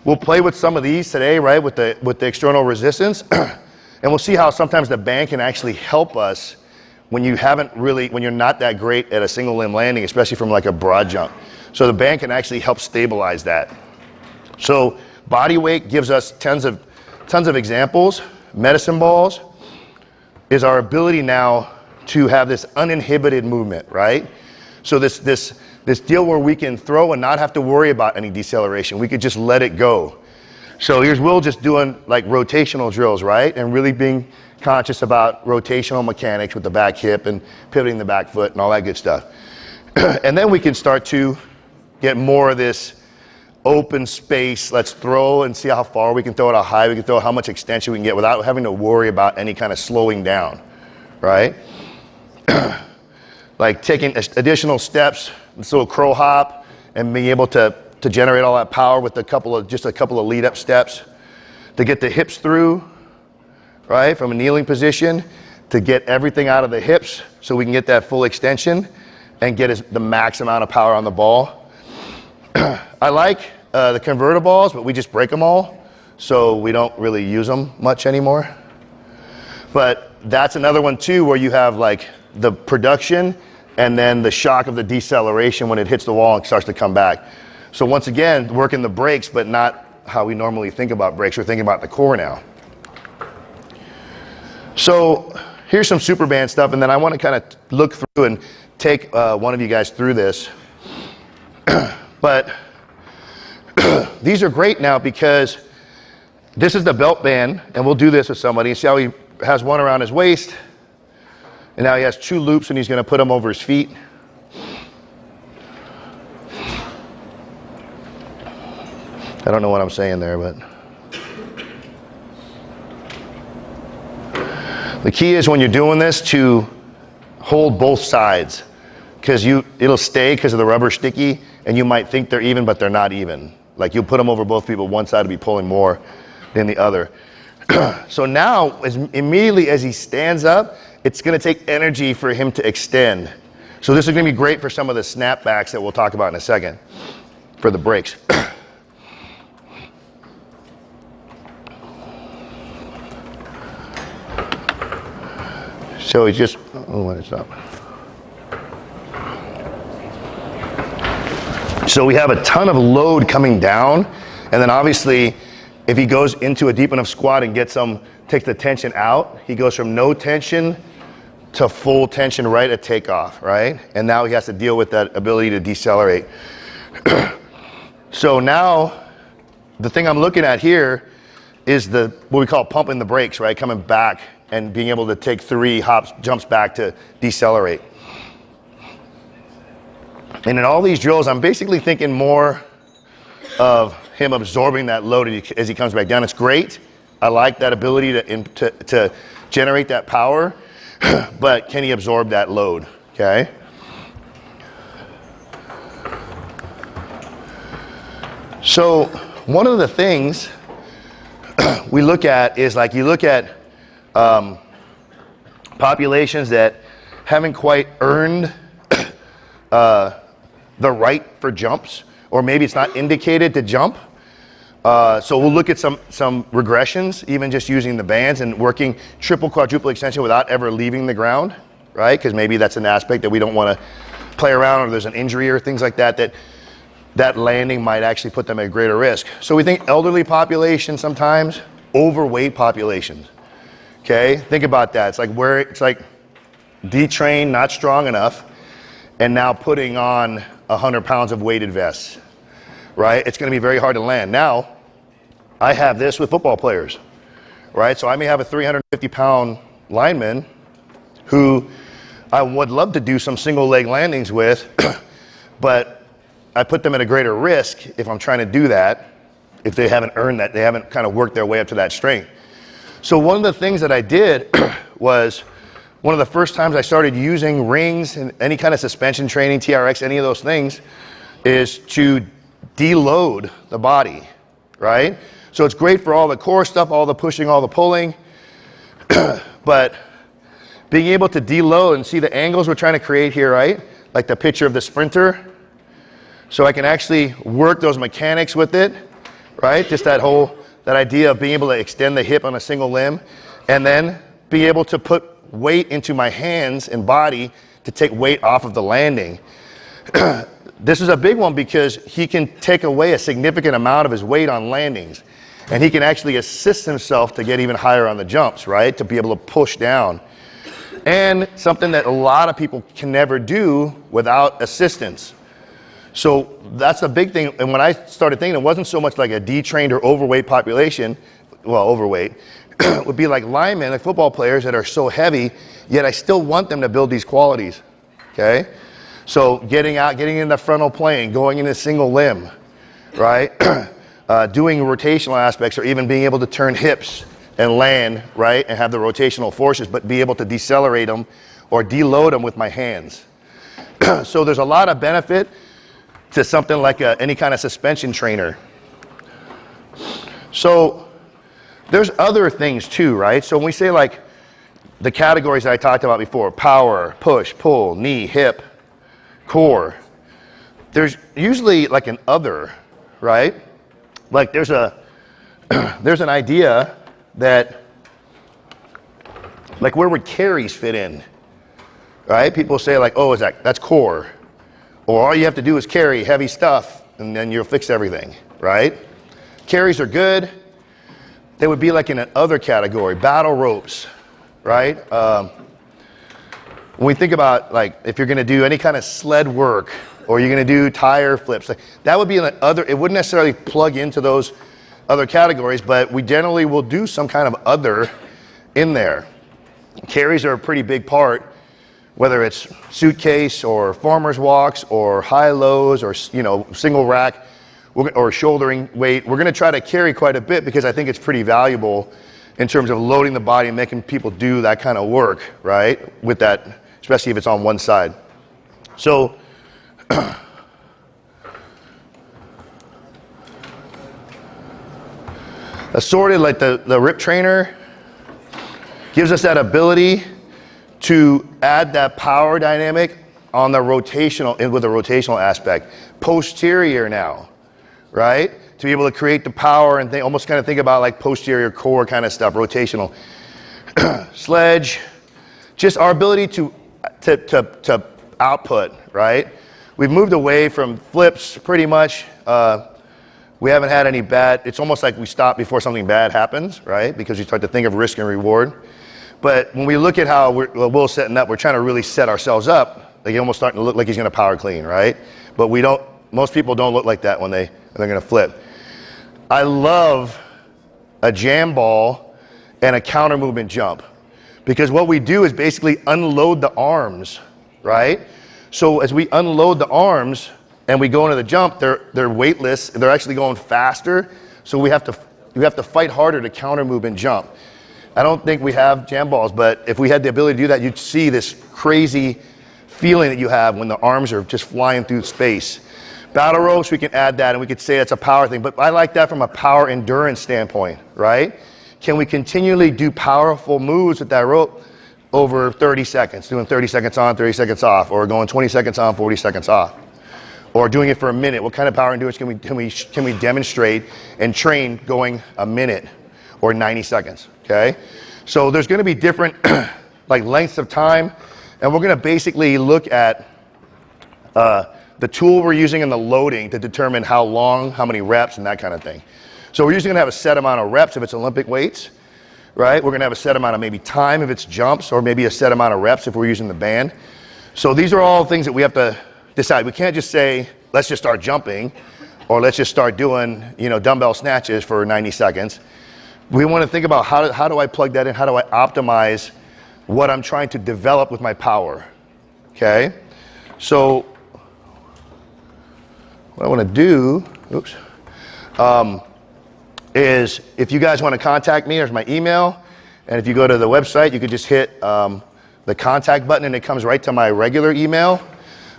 We'll play with some of these today, right, with the external resistance, and we'll see how sometimes the band can actually help us when you're not that great at a single limb landing, especially from like a broad jump. So the band can actually help stabilize that. So body weight gives us tons of examples. Medicine balls is our ability now to have this uninhibited movement, right? So this deal where we can throw and not have to worry about any deceleration. We could just let it go. So here's Will just doing like rotational drills, right? And really being conscious about rotational mechanics with the back hip and pivoting the back foot and all that good stuff. And then we can start to get more of this open space. Let's throw and see how far we can throw it, how high we can throw it, how much extension we can get without having to worry about any kind of slowing down, right? Like taking additional steps, this little crow hop, and being able to generate all that power with just a couple of lead up steps to get the hips through, right, from a kneeling position, to get everything out of the hips so we can get that full extension and get the max amount of power on the ball. I like the converter balls, but we just break them all, so we don't really use them much anymore. But that's another one too, where you have like the production and then the shock of the deceleration when it hits the wall and starts to come back. So once again, working the brakes, but not how we normally think about brakes. We're thinking about the core now. So here's some super band stuff, and then I want to kind of look through and take one of you guys through this. But these are great now because this is the belt band, and we'll do this with somebody. See how he has one around his waist, and now he has 2 loops, and he's going to put them over his feet. I don't know what I'm saying there, but. The key is when you're doing this to hold both sides, because it'll stay because of the rubber sticky, and you might think they're even, but they're not even. Like you'll put them over both people, one side will be pulling more than the other. So now, immediately as he stands up, it's gonna take energy for him to extend. So this is gonna be great for some of the snapbacks that we'll talk about in a second, for the breaks. So he's just, let it stop. So we have a ton of load coming down, and then obviously, if he goes into a deep enough squat and takes the tension out, he goes from no tension to full tension right at takeoff, right? And now he has to deal with that ability to decelerate. So now, the thing I'm looking at here is what we call pumping the brakes, right? Coming back and being able to take 3 jumps back to decelerate. And in all these drills, I'm basically thinking more of him absorbing that load as he comes back down. It's great. I like that ability to generate that power, but can he absorb that load, okay? So one of the things we look at is you look at populations that haven't quite earned the right for jumps, or maybe it's not indicated to jump. So we'll look at some regressions, even just using the bands and working triple, quadruple extension without ever leaving the ground, right? Because maybe that's an aspect that we don't want to play around, or there's an injury or things like that landing might actually put them at greater risk. So we think elderly populations, sometimes overweight populations. Okay, think about that. It's like detrained, not strong enough, and now putting on 100 pounds of weighted vests, right? It's gonna be very hard to land. Now, I have this with football players, right? So I may have a 350-pound lineman who I would love to do some single leg landings with, but I put them at a greater risk if I'm trying to do that, if they haven't earned that, they haven't kind of worked their way up to that strength. So one of the things that I did was, one of the first times I started using rings and any kind of suspension training, TRX, any of those things, is to deload the body, right? So it's great for all the core stuff, all the pushing, all the pulling, but being able to deload and see the angles we're trying to create here, right? Like the picture of the sprinter. So I can actually work those mechanics with it, right? Just that idea of being able to extend the hip on a single limb, and then be able to put weight into my hands and body to take weight off of the landing. This is a big one because he can take away a significant amount of his weight on landings, and he can actually assist himself to get even higher on the jumps, right? To be able to push down. And something that a lot of people can never do without assistance. So that's a big thing. And when I started thinking, it wasn't so much like a detrained or overweight population, well, overweight, would be like linemen, like football players that are so heavy, yet I still want them to build these qualities, okay? So getting in the frontal plane, going in a single limb, right? Doing rotational aspects, or even being able to turn hips and land, right? And have the rotational forces, but be able to decelerate them or deload them with my hands. So there's a lot of benefit to something like any kind of suspension trainer. So there's other things too, right? So when we say like the categories that I talked about before, power, push, pull, knee, hip, core, there's usually like an other, right? Like there's an idea that, like, where would carries fit in, right? People say like, oh, that's core. Or all you have to do is carry heavy stuff and then you'll fix everything, right? Carries are good. They would be like in an other category, battle ropes, right? When we think about like, if you're gonna do any kind of sled work or you're gonna do tire flips, like, that would be an other, it wouldn't necessarily plug into those other categories, but we generally will do some kind of other in there. Carries are a pretty big part, whether it's suitcase or farmer's walks or high lows or, you know, single rack. or shouldering weight, we're gonna try to carry quite a bit because I think it's pretty valuable in terms of loading the body and making people do that kind of work, right? With that, especially if it's on one side. So, assorted, like the rip trainer, gives us that ability to add that power dynamic on the rotational, with the rotational aspect. Posterior now, right? To be able to create the power and almost kind of think about like posterior core kind of stuff, rotational. Sledge, just our ability to output, right? We've moved away from flips pretty much. We haven't had any bad, it's almost like we stop before something bad happens, right? Because you start to think of risk and reward. But when we look at how Will's setting up, we're trying to really set ourselves up. Like he's almost starting to look like he's gonna power clean, right? But we don't, most people don't look like that when they're gonna flip. I love a jam ball and a counter movement jump. Because what we do is basically unload the arms, right? So as we unload the arms and we go into the jump, they're weightless, they're actually going faster. So we have to fight harder to counter move and jump. I don't think we have jam balls, but if we had the ability to do that, you'd see this crazy feeling that you have when the arms are just flying through space. Battle ropes, we can add that and we could say it's a power thing, but I like that from a power endurance standpoint, right? Can we continually do powerful moves with that rope over 30 seconds, doing 30 seconds on, 30 seconds off, or going 20 seconds on, 40 seconds off, or doing it for a minute? What kind of power endurance can we demonstrate and train going a minute or 90 seconds, okay? So there's gonna be different like lengths of time, and we're gonna basically look at the tool we're using and the loading to determine how long, how many reps, and that kind of thing. So we're usually gonna have a set amount of reps if it's Olympic weights, right? We're gonna have a set amount of maybe time if it's jumps, or maybe a set amount of reps if we're using the band. So these are all things that we have to decide. We can't just say, let's just start jumping, or let's just start doing, dumbbell snatches for 90 seconds. We wanna think about how do I plug that in? How do I optimize what I'm trying to develop with my power, okay? So what I wanna do, is if you guys wanna contact me, there's my email. And if you go to the website, you could just hit the contact button and it comes right to my regular email.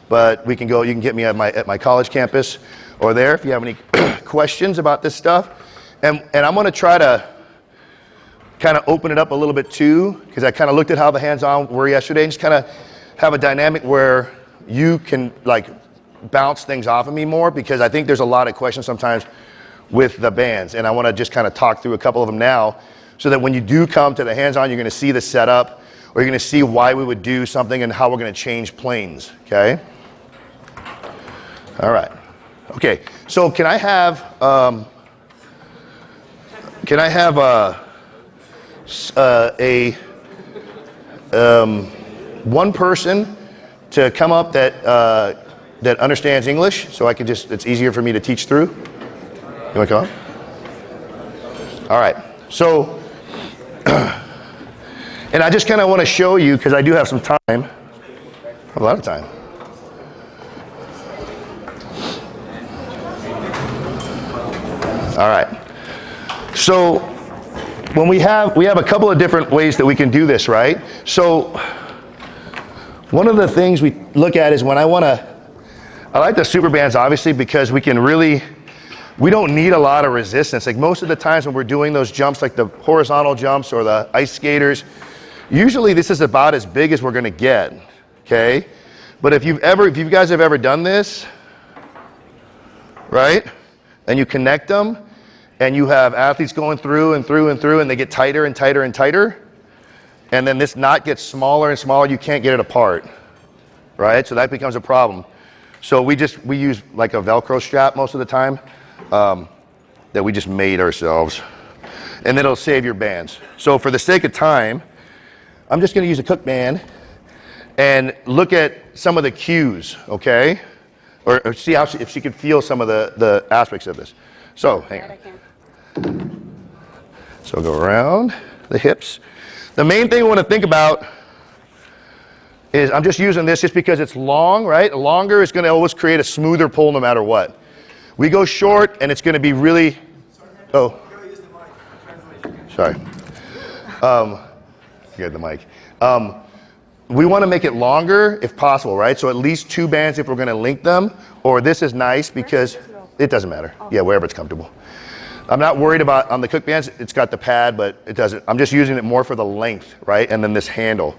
But you can get me at my college campus or there if you have any questions about this stuff. And I'm gonna try to kind of open it up a little bit too, because I kind of looked at how the hands-on were yesterday and just kind of have a dynamic where you can like bounce things off of me more, because I think there's a lot of questions sometimes with the bands, and I want to just kind of talk through a couple of them now, so that when you do come to the hands-on, you're going to see the setup, or you're going to see why we would do something and how we're going to change planes, okay? All right. Okay, so can I have one person to come up that understands English, so it's easier for me to teach through? You wanna come up? All right, so, and I just kind of want to show you, because I do have some time, a lot of time. All right, so when we have a couple of different ways that we can do this, right? So one of the things we look at is when I like the super bands obviously, because we don't need a lot of resistance. Like most of the times when we're doing those jumps, like the horizontal jumps or the ice skaters, usually this is about as big as we're gonna get, okay? But if you guys have ever done this, right? And you connect them, and you have athletes going through and through and through, and they get tighter and tighter and tighter, and then this knot gets smaller and smaller, you can't get it apart, right? So that becomes a problem. So we use like a Velcro strap most of the time, that we just made ourselves, and it'll save your bands. So for the sake of time, I'm just gonna use a Cook band and look at some of the cues, okay? Or see if she can feel some of the aspects of this. So hang on. So go around the hips. The main thing we want to think about is, I'm just using this just because it's long, right? Longer is going to always create a smoother pull no matter what. We go short, and it's going to be really, oh, sorry. Get the mic. We want to make it longer if possible, right? So at least 2 bands if we're going to link them, or this is nice because it doesn't matter. Yeah, wherever it's comfortable. I'm not worried about, on the cook bands, it's got the pad, but it doesn't. I'm just using it more for the length, right? And then this handle.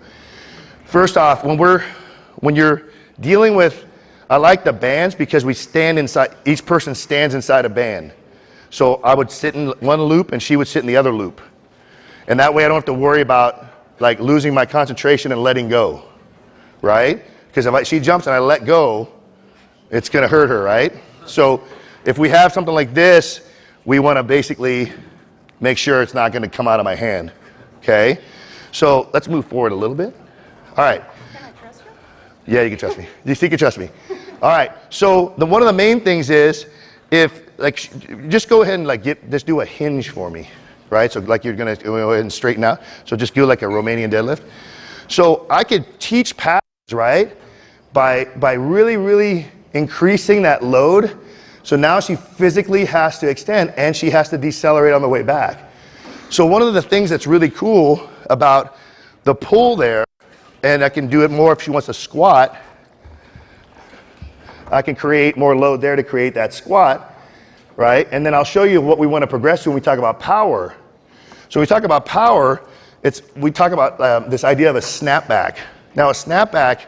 First off, when you're dealing with, I like the bands because we stand inside, each person stands inside a band. So I would sit in one loop and she would sit in the other loop. And that way I don't have to worry about like losing my concentration and letting go, right? Because if she jumps and I let go, it's gonna hurt her, right? So if we have something like this, we wanna basically make sure it's not gonna come out of my hand, okay? So let's move forward a little bit. All right. Can I trust you? Yeah, you can trust me. You can trust me. All right, so one of the main things is, if, like, just go ahead and like just do a hinge for me, right? So like you're gonna go ahead and straighten out. So just do like a Romanian deadlift. So I could teach patterns, right? By really, really increasing that load. So now she physically has to extend and she has to decelerate on the way back. So one of the things that's really cool about the pull there, and I can do it more if she wants to squat, I can create more load there to create that squat, right? And then I'll show you what we want to progress to when we talk about power. So when we talk about power, we talk about this idea of a snapback. Now a snapback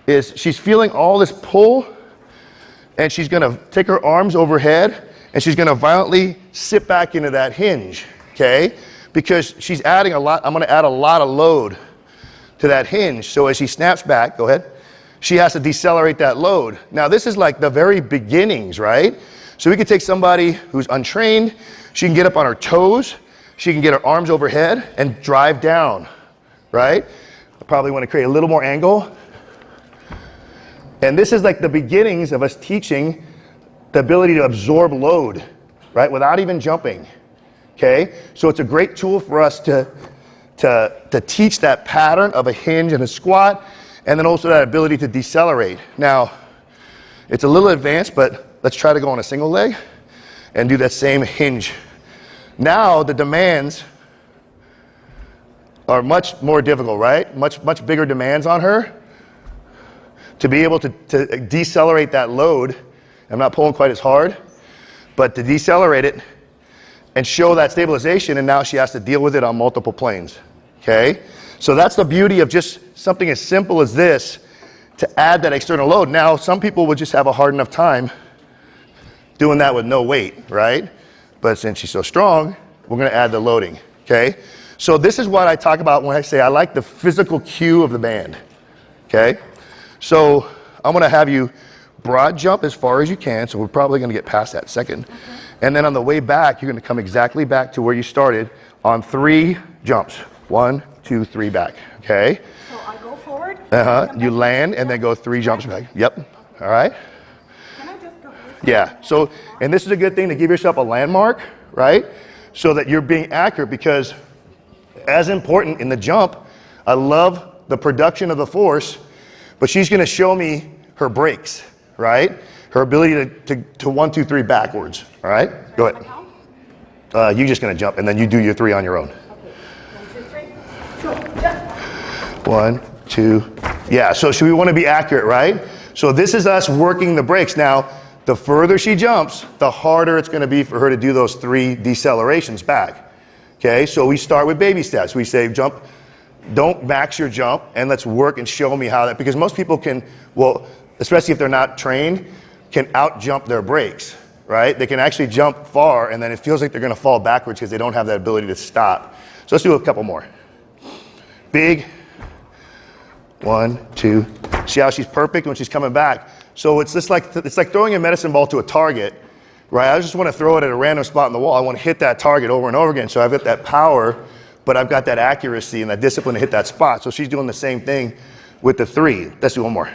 is she's feeling all this pull and she's going to take her arms overhead and she's going to violently sit back into that hinge, okay? Because she's adding a lot, I'm going to add a lot of load to that hinge. So as she snaps back, go ahead, she has to decelerate that load. Now this is like the very beginnings, right? So we could take somebody who's untrained, she can get up on her toes, she can get her arms overhead and drive down, right? I probably want to create a little more angle. And this is like the beginnings of us teaching the ability to absorb load, right? Without even jumping, okay? So it's a great tool for us to teach that pattern of a hinge and a squat, and then also that ability to decelerate. Now, it's a little advanced, but let's try to go on a single leg and do that same hinge. Now, the demands are much more difficult, right? Much bigger demands on her to be able to decelerate that load. I'm not pulling quite as hard, but to decelerate it and show that stabilization, and now she has to deal with it on multiple planes, okay? So that's the beauty of just something as simple as this to add that external load. Now, some people would just have a hard enough time doing that with no weight, right? But since she's so strong, we're gonna add the loading, okay? So this is what I talk about when I say I like the physical cue of the band, okay? So I'm gonna have you broad jump as far as you can, so we're probably gonna get past that second. Okay. And then on the way back, you're gonna come exactly back to where you started on 3 jumps. 1, 2, 3 back, okay? So I go forward? You land and then go 3 jumps back. Yep, all right? Can I just go? Yeah, so, and this is a good thing to give yourself a landmark, right? So that you're being accurate, because as important in the jump, I love the production of the force, but she's gonna show me her brakes, right? Her ability to 1, 2, 3 backwards, all right? Go ahead. You're just gonna jump and then you do your 3 on your own. 1, 2, yeah, so we want to be accurate, right? So this is us working the brakes. Now, the further she jumps, the harder it's going to be for her to do those 3 decelerations back, okay? So we start with baby steps. We say jump, don't max your jump, and let's work and show me how that, because most people can, well, especially if they're not trained, can out jump their brakes, right? They can actually jump far, and then it feels like they're going to fall backwards because they don't have that ability to stop. So let's do a couple more. Big, 1, 2. See how she's perfect when she's coming back? So it's just like, it's like throwing a medicine ball to a target, right? I just want to throw it at a random spot on the wall. I want to hit that target over and over again. So I've got that power, but I've got that accuracy and that discipline to hit that spot. So she's doing the same thing with the 3. Let's do one more.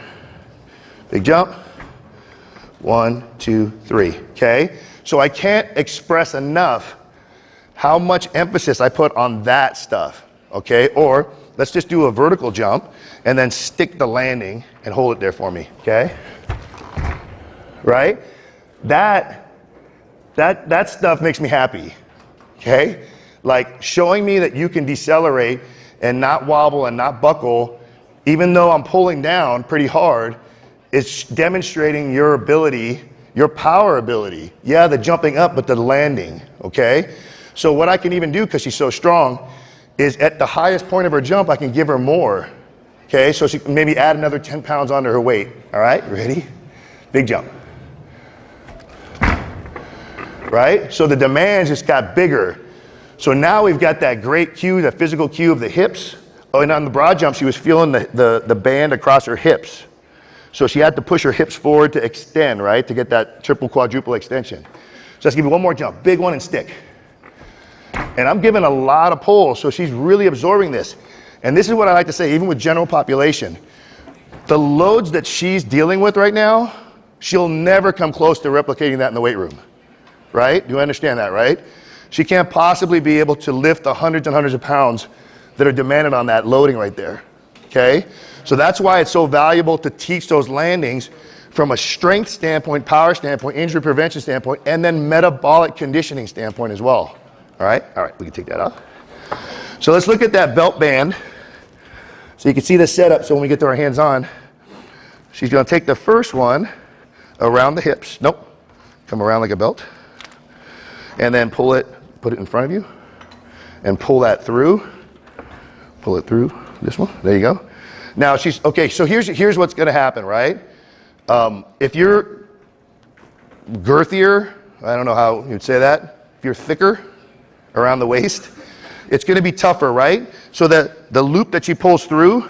Big jump. 1, 2, 3, okay? So I can't express enough how much emphasis I put on that stuff, okay? Or let's just do a vertical jump and then stick the landing and hold it there for me, okay? Right? That That stuff makes me happy, okay? Like showing me that you can decelerate and not wobble and not buckle, even though I'm pulling down pretty hard, is demonstrating your ability, your power ability. Yeah, the jumping up, but the landing, okay? So what I can even do, because she's so strong, is at the highest point of her jump, I can give her more, okay? So she can maybe add another 10 pounds onto her weight, all right? Ready? Big jump. Right? So the demands just got bigger. So now we've got that great cue, the physical cue of the hips. Oh, and on the broad jump, she was feeling the band across her hips. So she had to push her hips forward to extend, right? To get that triple, quadruple extension. So let's give you one more jump. Big one and stick. And I'm giving a lot of pull, so she's really absorbing this. And this is what I like to say, even with general population. The loads that she's dealing with right now, she'll never come close to replicating that in the weight room. Right? Do you understand that, right? She can't possibly be able to lift the hundreds and hundreds of pounds that are demanded on that loading right there, okay? So that's why it's so valuable to teach those landings from a strength standpoint, power standpoint, injury prevention standpoint, and then metabolic conditioning standpoint as well, all right? All right, we can take that off. So let's look at that belt band. So you can see the setup, so when we get to our hands on, she's gonna take the first one around the hips. Nope, come around like a belt. And then pull it, put it in front of you, and pull that through. Pull it through this one. There you go. Now she's, okay, so here's what's gonna happen, right? If you're girthier, I don't know how you'd say that, if you're thicker around the waist, it's gonna be tougher, right? So that the loop that she pulls through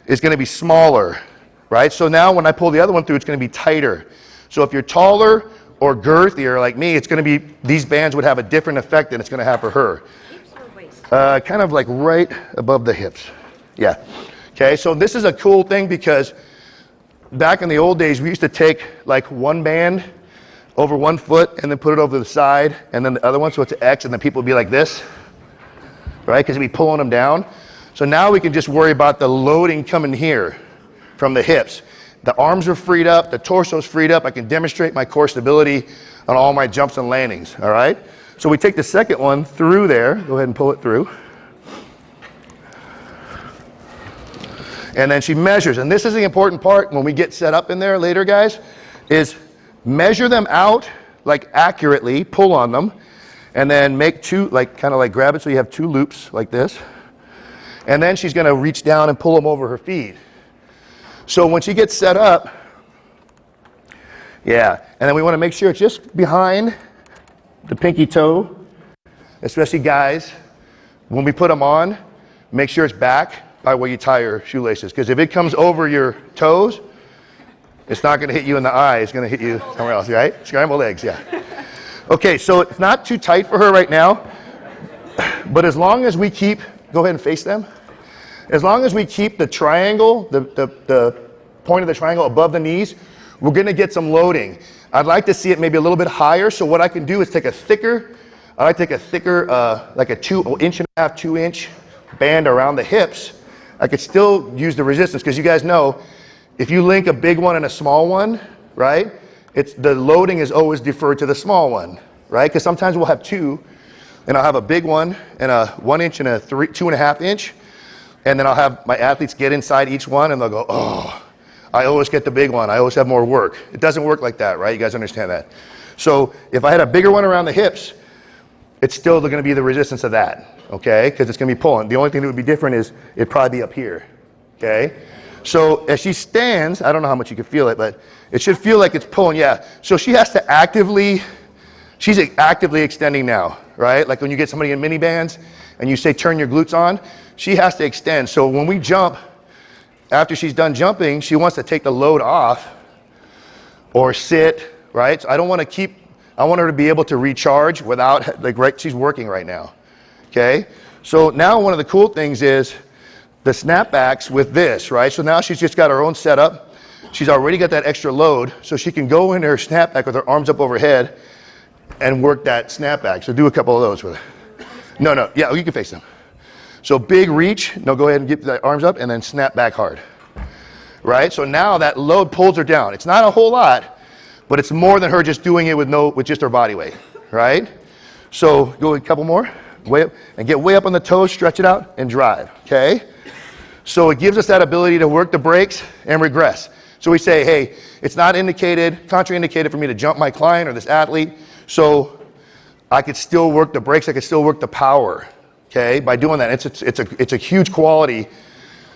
is gonna be smaller, right? So now when I pull the other one through, it's gonna be tighter. So if you're taller, or girthier like me, it's going to be, these bands would have a different effect than it's going to have for her. Hips or waist? Kind of like right above the hips. Yeah. Okay, so this is a cool thing because back in the old days, we used to take like one band over one foot and then put it over the side and then the other one, so it's an X, and then people would be like this, right? Because we'd be pulling them down. So now we can just worry about the loading coming here from the hips. The arms are freed up, the torso's freed up. I can demonstrate my core stability on all my jumps and landings, all right? So we take the second one through there. Go ahead and pull it through. And then she measures, and this is the important part when we get set up in there later, guys, is measure them out, like accurately, pull on them, and then make two, like kind of like grab it so you have two loops like this. And then she's gonna reach down and pull them over her feet. So when she gets set up, yeah, and then we want to make sure it's just behind the pinky toe, especially guys. When we put them on, make sure it's back by where you tie your shoelaces, because if it comes over your toes, it's not going to hit you in the eye, it's going to hit you somewhere else, right? Scrambled eggs, yeah. Okay, so it's not too tight for her right now, but as long as we keep, go ahead and face them. As long as we keep the triangle, the point of the triangle above the knees, we're gonna get some loading. I'd like to see it maybe a little bit higher, so what I can do is take a thicker, like a 2.5 inch, 2 inch band around the hips. I could still use the resistance, because you guys know, if you link a big one and a small one, right, the loading is always deferred to the small one, right? Because sometimes we'll have two, and I'll have a big one and a 1 inch and a 2.5 inch, and then I'll have my athletes get inside each one and they'll go, oh, I always get the big one. I always have more work. It doesn't work like that, right? You guys understand that. So if I had a bigger one around the hips, it's still going to be the resistance of that, okay? Because it's going to be pulling. The only thing that would be different is it'd probably be up here, okay? So as she stands, I don't know how much you can feel it, but it should feel like it's pulling, yeah. So she has to she's actively extending now, right? Like when you get somebody in mini bands and you say turn your glutes on, she has to extend. So when we jump, after she's done jumping, she wants to take the load off or sit, right? So I want her to be able to recharge without, like, right, she's working right now, okay? So now one of the cool things is the snapbacks with this, right? So now she's just got her own setup. She's already got that extra load, so she can go in her snapback with her arms up overhead and work that snapback. So do a couple of those with her. No, yeah, you can face them. So big reach, no, go ahead and get the arms up and then snap back hard, right? So now that load pulls her down. It's not a whole lot, but it's more than her just doing it with just her body weight, right? So go a couple more, way up, and get way up on the toes, stretch it out, and drive, okay? So it gives us that ability to work the brakes and regress. So we say, hey, it's not indicated, contraindicated for me to jump my client or this athlete, so I could still work the brakes, I could still work the power, okay? By doing that, it's a huge quality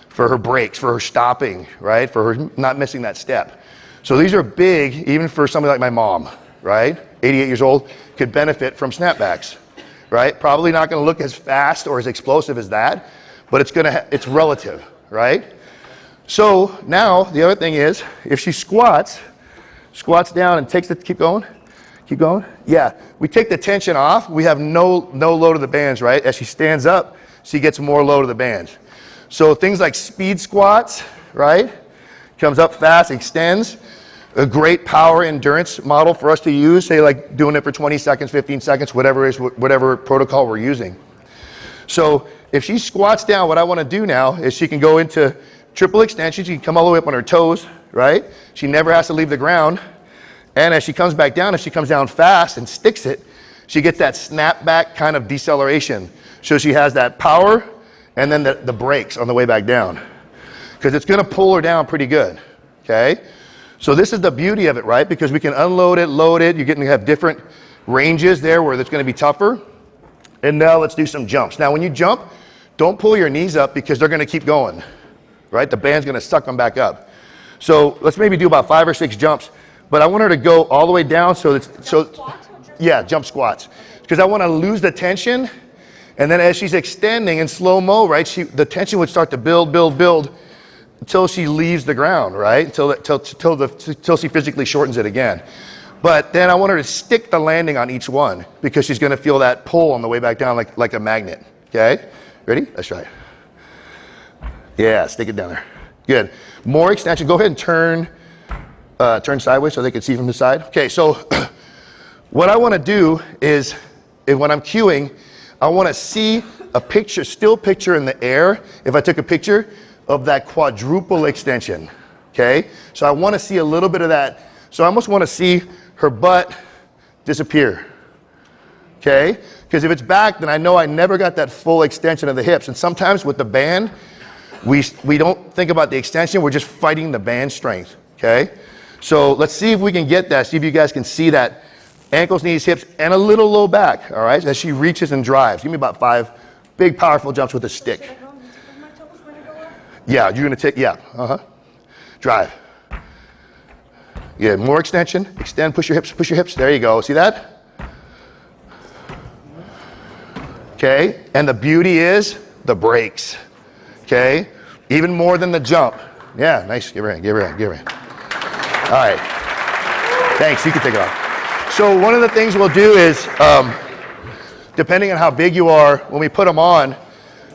for her brakes, for her stopping, right? For her not missing that step. So these are big, even for somebody like my mom, right? 88 years old, could benefit from snapbacks, right? Probably not gonna look as fast or as explosive as that, but it's relative, right? So now the other thing is, if she squats down and takes keep going. Yeah, we take the tension off, we have no load of the bands, right? As she stands up, she gets more load of the bands. So things like speed squats, right? Comes up fast, extends. A great power endurance model for us to use, say like doing it for 20 seconds, 15 seconds, whatever protocol we're using. So if she squats down, what I want to do now is she can go into triple extension. She can come all the way up on her toes, right? She never has to leave the ground. And as she comes back down, if she comes down fast and sticks it, she gets that snapback kind of deceleration. So she has that power and then the brakes on the way back down. Because it's going to pull her down pretty good, okay? So this is the beauty of it, right? Because we can unload it, load it. You're getting to have different ranges there where it's going to be tougher. And now let's do some jumps. Now when you jump, don't pull your knees up because they're going to keep going, right? The band's going to suck them back up. So let's maybe do about 5 or 6 jumps. But I want her to go all the way down yeah, jump squats. Because I want to lose the tension. And then as she's extending in slow-mo, right, the tension would start to build until she leaves the ground, right? Until she physically shortens it again. But then I want her to stick the landing on each one because she's going to feel that pull on the way back down like a magnet, okay? Ready? Let's try it. Yeah, stick it down there. Good. More extension. Go ahead and turn sideways so they can see from the side. Okay, so what I want to do is when I'm cueing, I want to see a picture, still picture in the air. If I took a picture of that quadruple extension, okay? So I want to see a little bit of that. So I almost want to see her butt disappear, okay? Because if it's back, then I know I never got that full extension of the hips. And sometimes with the band, we don't think about the extension, we're just fighting the band strength, okay? So let's see if we can get that, see if you guys can see that ankles, knees, hips, and a little low back, all right? As she reaches and drives. Give me about 5 big, powerful jumps with a stick. Yeah, you're gonna take, yeah, drive. Yeah, more extension, extend, push your hips, there you go, see that? Okay, and the beauty is the brakes, okay? Even more than the jump. Yeah, nice, give her a hand. All right, thanks, you can take it off. So one of the things we'll do is, depending on how big you are, when we put them on,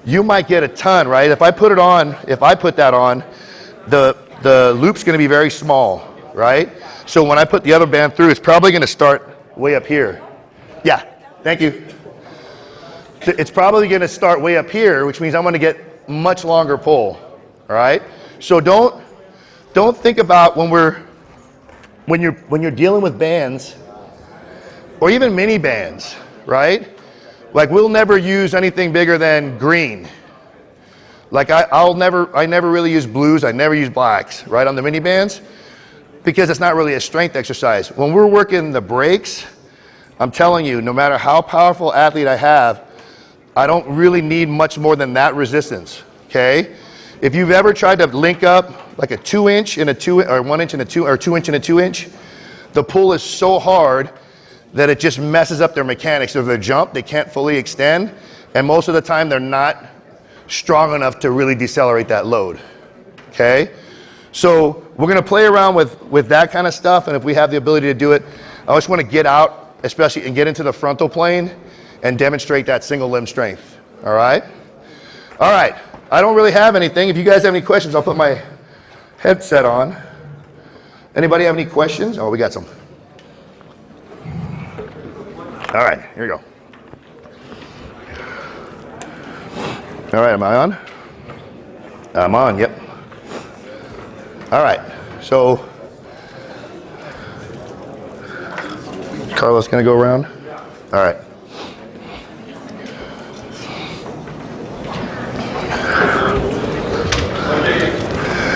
you might get a ton, right? If I put that on, the loop's gonna be very small, right? So when I put the other band through, it's probably gonna start way up here. Yeah, thank you. It's probably gonna start way up here, which means I'm gonna get much longer pull, all right? So don't think about when you're dealing with bands, or even mini bands, right? Like we'll never use anything bigger than green. Like I never really use blues, I never use blacks, right, on the mini bands, because it's not really a strength exercise. When we're working the brakes, I'm telling you, no matter how powerful athlete I have, I don't really need much more than that resistance, okay? If you've ever tried to link up like a 2-inch and a 2, or 1 inch and a 2, or 2 inch and a 2 inch, the pull is so hard that it just messes up their mechanics of their jump. They can't fully extend, and most of the time they're not strong enough to really decelerate that load, okay? So we're gonna play around with that kind of stuff, and if we have the ability to do it, I just wanna get out, especially, and get into the frontal plane and demonstrate that single limb strength, all right? All right, I don't really have anything. If you guys have any questions, I'll put my headset on. Anybody have any questions? Oh, we got some. All right, here we go. All right, am I on? I'm on, yep. All right, so Carlos gonna go around. All right.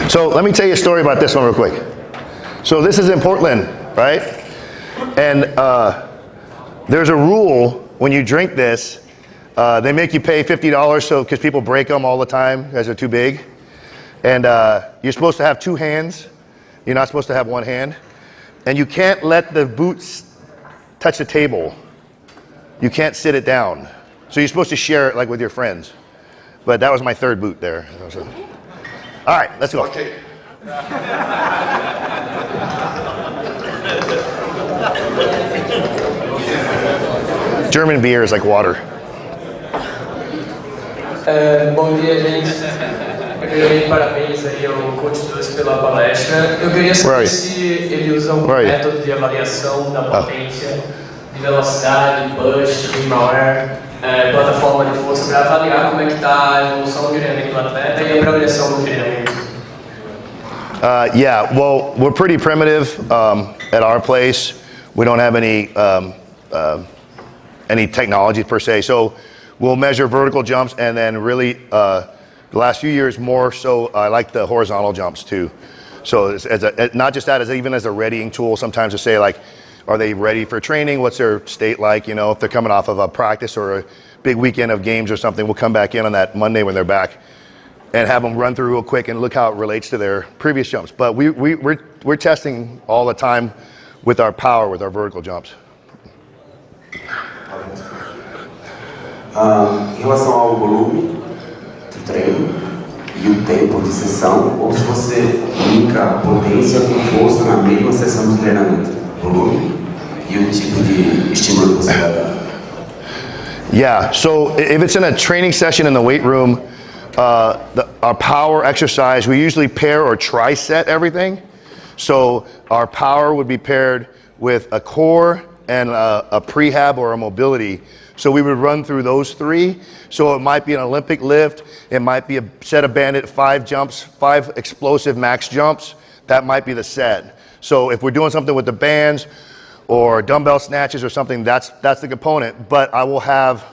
So let me tell you a story about this one real quick. So this is in Portland, right? And there's a rule when you drink this, they make you pay $50 so because people break them all the time because they're too big. And you're supposed to have two hands. You're not supposed to have one hand. And you can't let the boots touch the table. You can't sit it down. So you're supposed to share it like with your friends. But that was my third boot there. All right, let's go. Okay. German beer is like water. Bom dia, gente. Primeiramente, parabéns aí ao Coach 2 pela palestra. Eu queria saber se ele usa um método de avaliação da potência, de velocidade, push, maior, plataforma de força, para avaliar como é que está a evolução do treinamento do atleta e a progressão do treinamento. Yeah, well, we're pretty primitive at our place. We don't have any technology per se. So we'll measure vertical jumps, and then really the last few years more so I like the horizontal jumps too. So not just that, as even as a readying tool sometimes to say like, are they ready for training? What's their state like? You know, if they're coming off of a practice or a big weekend of games or something, we'll come back in on that Monday when they're back and have them run through real quick and look how it relates to their previous jumps. But we're testing all the time with our power, with our vertical jumps. Em relação ao volume do treino e o tempo de sessão, ou se você linka a potência com força na mesma sessão de treinamento, volume e o tipo de estímulo que você vai dar. Yeah, so if it's in a training session in the weight room, our power exercise, we usually pair or tri-set everything. So our power would be paired with a core and a prehab or a mobility. So we would run through those three. So it might be an Olympic lift. It might be a set of bandit 5 jumps, 5 explosive max jumps. That might be the set. So if we're doing something with the bands or dumbbell snatches or something, that's the component. But I will have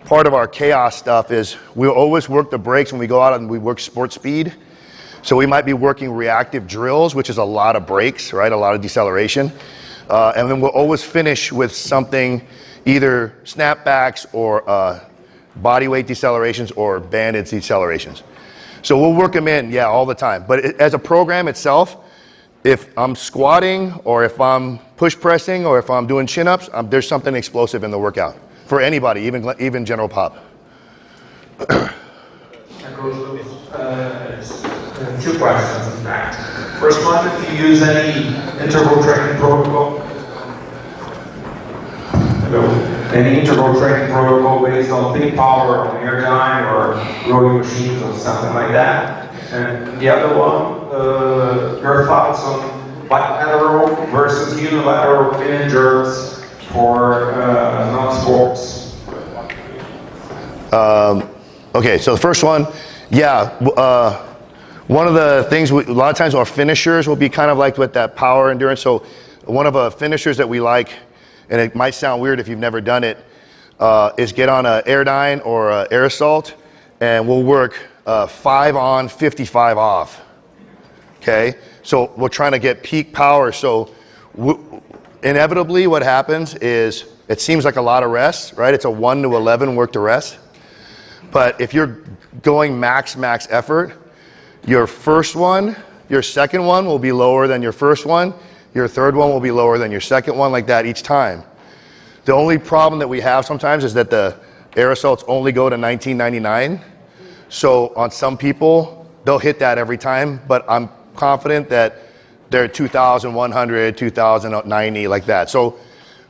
part of our chaos stuff is we'll always work the brakes when we go out and we work sport speed. So we might be working reactive drills, which is a lot of brakes, right? A lot of deceleration. And then we'll always finish with something, either snapbacks or body weight decelerations or banded decelerations. So we'll work them in, yeah, all the time. But as a program itself, if I'm squatting or if I'm push pressing or if I'm doing chin-ups, there's something explosive in the workout for anybody, even general pop. Two questions, in fact. First one, if you use any interval training protocol? Any interval training protocol based on peak power, on air time, or rowing machines, or something like that? And the other one, your thoughts on bilateral versus unilateral clean and jerks for non-sports? Okay, so the first one, yeah. One of the things, a lot of times our finishers will be kind of like with that power endurance. So one of the finishers that we like, and it might sound weird if you've never done it, is get on an Airdyne or an air assault, and we'll work 5 on, 55 off. Okay, so we're trying to get peak power. So inevitably what happens is it seems like a lot of rest, right? It's a 1 to 11 work to rest. But if you're going max effort, your first one, your second one will be lower than your first one. Your third one will be lower than your second one, like that each time. The only problem that we have sometimes is that the air assaults only go to 1999. So on some people, they'll hit that every time, but I'm confident that they're 2,100, 2,090, like that. So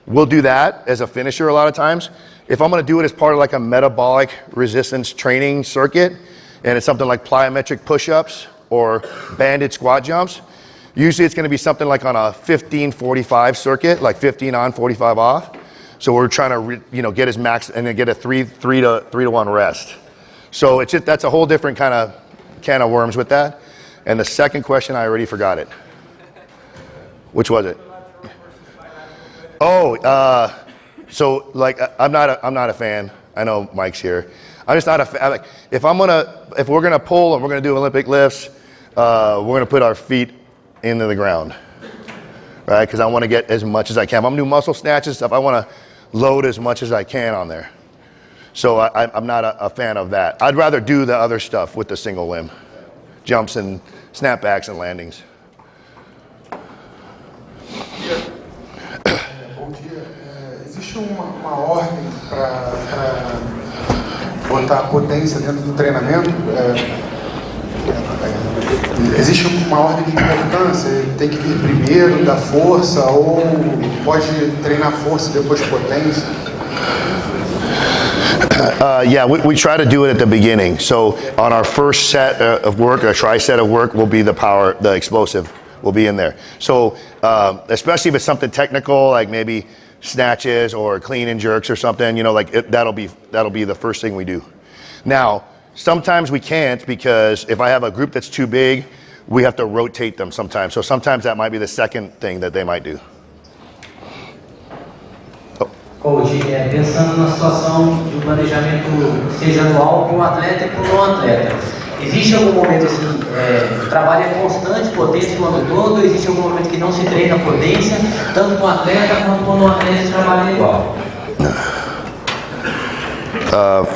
we'll do that as a finisher a lot of times. If I'm gonna do it as part of like a metabolic resistance training circuit, and it's something like plyometric push-ups or banded squat jumps, usually it's gonna be something like on a 15-45 circuit, like 15 on, 45 off. So we're trying to get his max and then get a 3 to 1 rest. So it's just, that's a whole different kind of can of worms with that. And the second question, I already forgot it. Which was it? Oh, So like, I'm not a fan. I know Mike's here. I'm just not a fan. Like, if we're gonna pull and we're gonna do Olympic lifts, we're gonna put our feet into the ground, right? Because I want to get as much as I can. If I'm gonna do muscle snatches stuff, I want to load as much as I can on there. So I'm not a fan of that. I'd rather do the other stuff with the single limb, jumps and snapbacks and landings. Bom dia. Existe uma ordem para botar a potência dentro do treinamento? Existe uma ordem de importância? Ele tem que vir primeiro da força ou pode treinar força e depois potência? Yeah, we try to do it at the beginning. So on our first set of work, our tri-set of work will be the power, the explosive will be in there. So especially if it's something technical, like maybe snatches or clean and jerks or something, you know, like that'll be the first thing we do. Now, sometimes we can't because if I have a group that's too big, we have to rotate them sometimes. So sometimes that might be the second thing that they might do. Coach, pensando na situação de um planejamento seja anual para um atleta e para um não atleta, existe algum momento assim, o trabalho é constante, potência o ano todo, ou existe algum momento que não se treina potência, tanto com o atleta quanto com o não atleta se trabalha igual?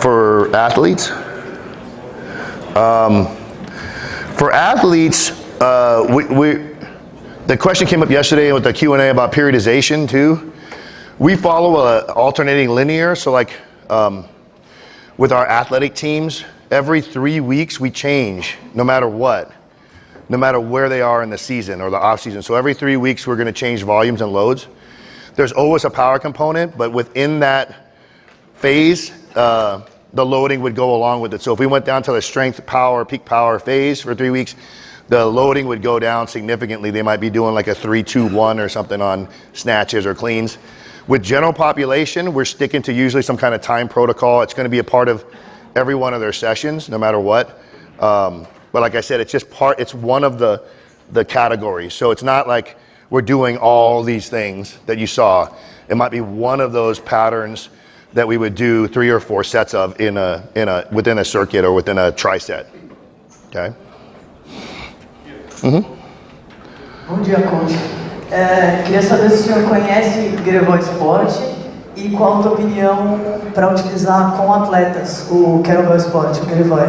For athletes? For athletes, the question came up yesterday with the Q&A about periodization too. We follow a alternating linear, so like with our athletic teams, every 3 weeks we change, no matter what, no matter where they are in the season or the off season. So every 3 weeks we're gonna change volumes and loads. There's always a power component, but within that phase, the loading would go along with it. So if we went down to the strength power, peak power phase for 3 weeks, the loading would go down significantly. They might be doing like a 3-2-1 or something on snatches or cleans. With general population, we're sticking to usually some kind of time protocol. It's going to be a part of every one of their sessions, no matter what. But like I said, it's just it's one of the categories. So it's not like we're doing all these things that you saw. It might be one of those patterns that we would do 3 or 4 sets of within a circuit or within a tri-set. Okay? Mm-hmm. Bom dia, coach. Queria saber se o senhor conhece o esporte e qual a tua opinião para utilizar com atletas o kettlebell esporte, o Grevoi.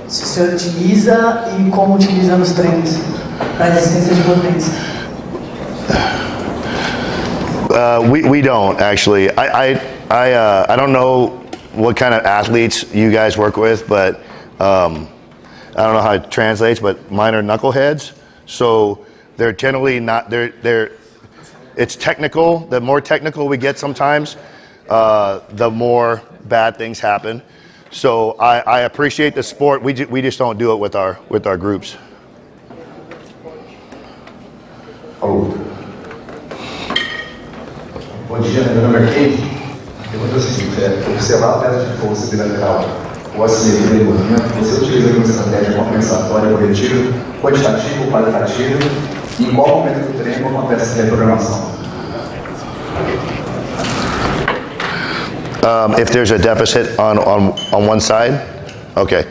Se o senhor utiliza e como utiliza nos treinos para resistência de potência. We don't actually. I don't know what kind of athletes you guys work with, but I don't know how it translates, but mine are knuckleheads. So they're generally not, it's technical. The more technical we get sometimes, the more bad things happen. So I appreciate the sport. We just don't do it with our groups. Alô. Bom dia, meu nome é Acl. A pergunta é o seguinte, observar a peça de força bilateral ou acelera em movimento, você utiliza uma estratégia compensatória corretiva, quantitativa ou qualitativa, e em qual momento do treino acontece essa reprogramação? If there's a deficit on one side, okay.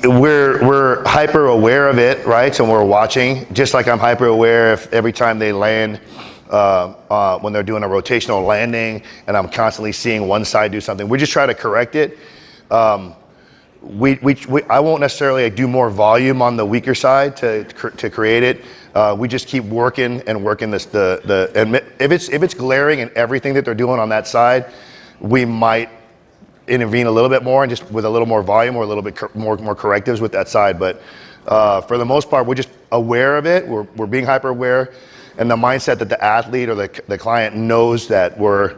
We're hyper aware of it, right? So we're watching, just like I'm hyper aware if every time they land, when they're doing a rotational landing, and I'm constantly seeing one side do something. We just try to correct it. I won't necessarily do more volume on the weaker side to create it. We just keep working and working this. And if it's glaring in everything that they're doing on that side, we might intervene a little bit more and just with a little more volume or a little bit more correctives with that side. But for the most part, we're just aware of it. We're being hyper aware, and the mindset that the athlete or the client knows that we're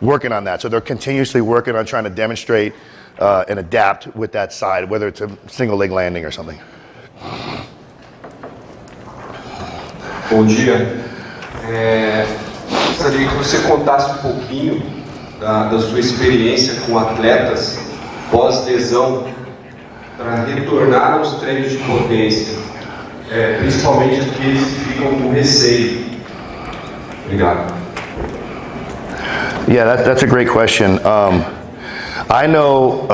working on that. So they're continuously working on trying to demonstrate and adapt with that side, whether it's a single leg landing or something. Bom dia. Gostaria que você contasse um pouquinho da sua experiência com atletas pós-lesão para retornar aos treinos de potência, principalmente aqueles que ficam com receio. Obrigado. Yeah, that's a great question. I know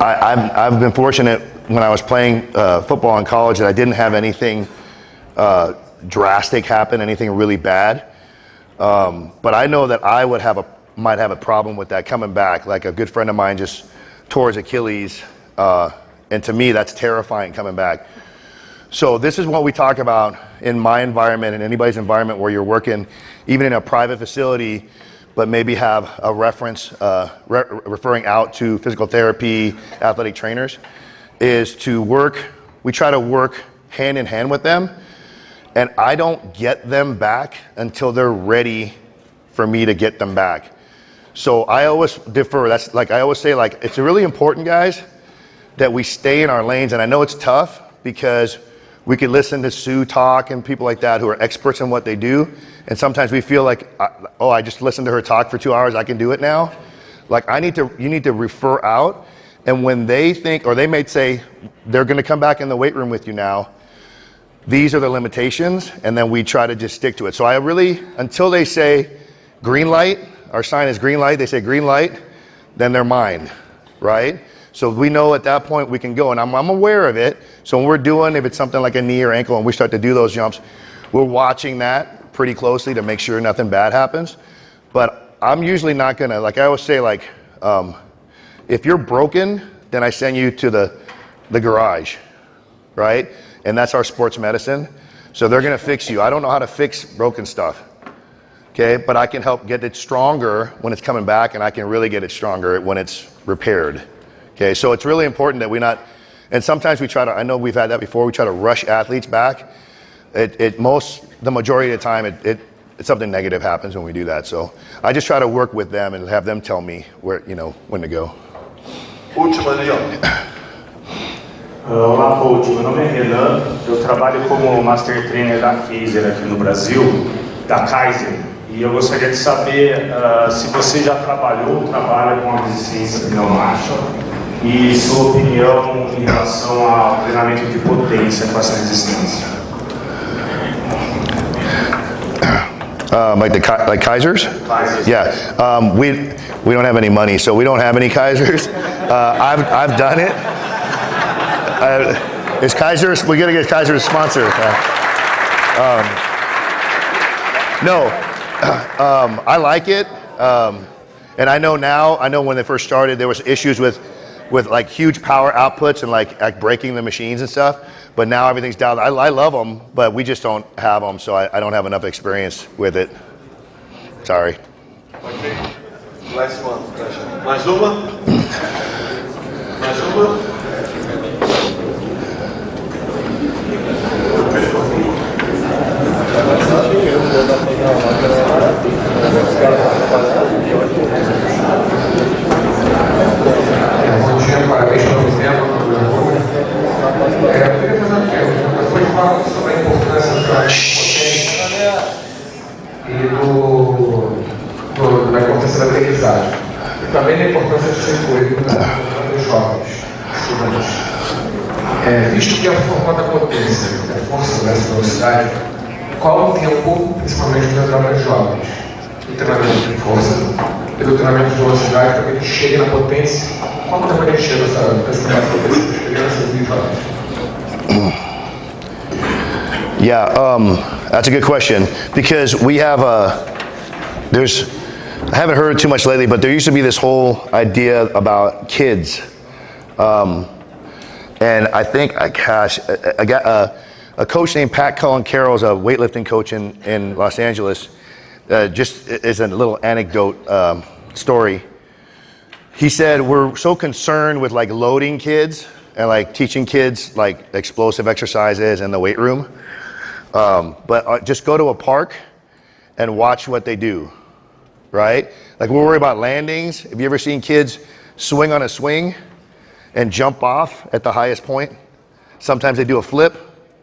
I've been fortunate when I was playing football in college that I didn't have anything drastic happen, anything really bad. But I know that I might have a problem with that coming back. Like a good friend of mine just tore his Achilles, and to me that's terrifying coming back. So this is what we talk about in my environment and anybody's environment where you're working, even in a private facility, but maybe have a reference referring out to physical therapy, athletic trainers, is to work. We try to work hand in hand with them, and I don't get them back until they're ready for me to get them back. So I always defer. That's like I always say, like it's really important, guys, that we stay in our lanes. And I know it's tough because we could listen to Sue talk and people like that who are experts in what they do. And sometimes we feel like, oh, I just listened to her talk for 2 hours, I can do it now. Like you need to refer out. And when they think, or they may say, they're gonna come back in the weight room with you now, these are the limitations, and then we try to just stick to it. So I really, until they say green light, our sign is green light, they say green light, then they're mine, right? So we know at that point we can go, and I'm aware of it. So when we're doing, if it's something like a knee or ankle and we start to do those jumps, we're watching that pretty closely to make sure nothing bad happens. But I'm usually not gonna, like I always say, like, if you're broken, then I send you to the garage, right? And that's our sports medicine. So they're gonna fix you. I don't know how to fix broken stuff, okay? But I can help get it stronger when it's coming back, and I can really get it stronger when it's repaired. Okay, so it's really important that we not, and sometimes we try to, I know we've had that before, we try to rush athletes back. The majority of the time, it's something negative happens when we do that. So I just try to work with them and have them tell me where, when to go. Última ali, ó. Olá, coach. Meu nome é Renan. Eu trabalho como Master Trainer da Kaiser aqui no Brasil, da Kaiser. E eu gostaria de saber se você já trabalha com a resistência pneumática e sua opinião em relação ao treinamento de potência com essa resistência. Like Kaisers? Kaisers. Yeah. We don't have any money, so we don't have any Kaisers. I've done it. Is Kaisers? We gotta get Kaisers sponsor. No. I like it, and I know when they first started there was issues with like huge power outputs and like breaking the machines and stuff, but now everything's down. I love them, but we just don't have them, so I don't have enough experience with it. Sorry. Okay. Last one. Mais uma? Mais uma? Bom dia, parabéns pelo exemplo. Eu queria fazer uma pergunta. Foi falado sobre a importância do potência e da importância da aprendizagem. E também da importância de ser incluído nos jovens, estudantes. Visto que a forma da potência, a força dessa velocidade, qual o tempo, principalmente das jovens jovens, do treinamento de força e do treinamento de velocidade, para que ele chegue na potência? Qual o tempo que ele chega nessa potência das crianças e jovens? Yeah, that's a good question, because we have I haven't heard too much lately, but there used to be this whole idea about kids. And I think, I got a coach named Pat Cullen Carroll's a weightlifting coach in Los Angeles. Just as a little anecdote story. He said, we're so concerned with like loading kids and like teaching kids like explosive exercises in the weight room. But just go to a park and watch what they do, right? Like we're worried about landings. Have you ever seen kids swing on a swing and jump off at the highest point? Sometimes they do a flip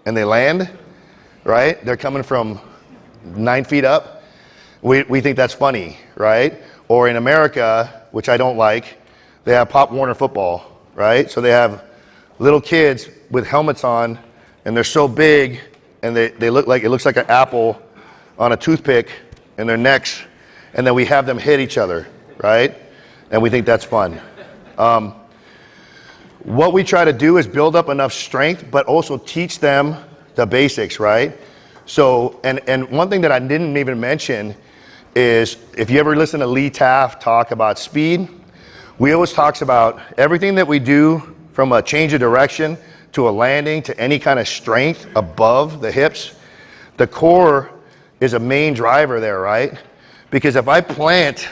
and they land, right? They're coming from 9 feet up. We think that's funny, right? Or in America, which I don't like, they have Pop Warner football, right? So they have little kids with helmets on, and they're so big, and they look like, it looks like an apple on a toothpick, and their necks, and then we have them hit each other, right? And we think that's fun. What we try to do is build up enough strength, but also teach them the basics, right? So, and one thing that I didn't even mention is, if you ever listen to Lee Taft talk about speed, we always talks about everything that we do from a change of direction to a landing to any kind of strength above the hips. The core is a main driver there, right? Because if I plant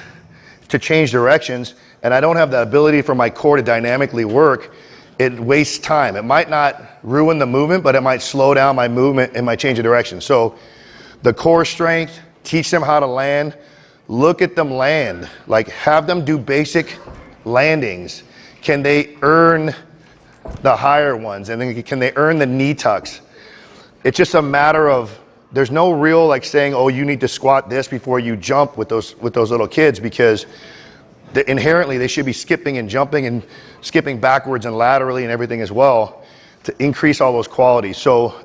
to change directions and I don't have the ability for my core to dynamically work, it wastes time. It might not ruin the movement, but it might slow down my movement and my change of direction. So the core strength, teach them how to land, look at them land, like have them do basic landings. Can they earn the higher ones? And then can they earn the knee tucks? It's just a matter of, there's no real like saying, oh, you need to squat this before you jump with those little kids, because inherently they should be skipping and jumping and skipping backwards and laterally and everything as well to increase all those qualities. So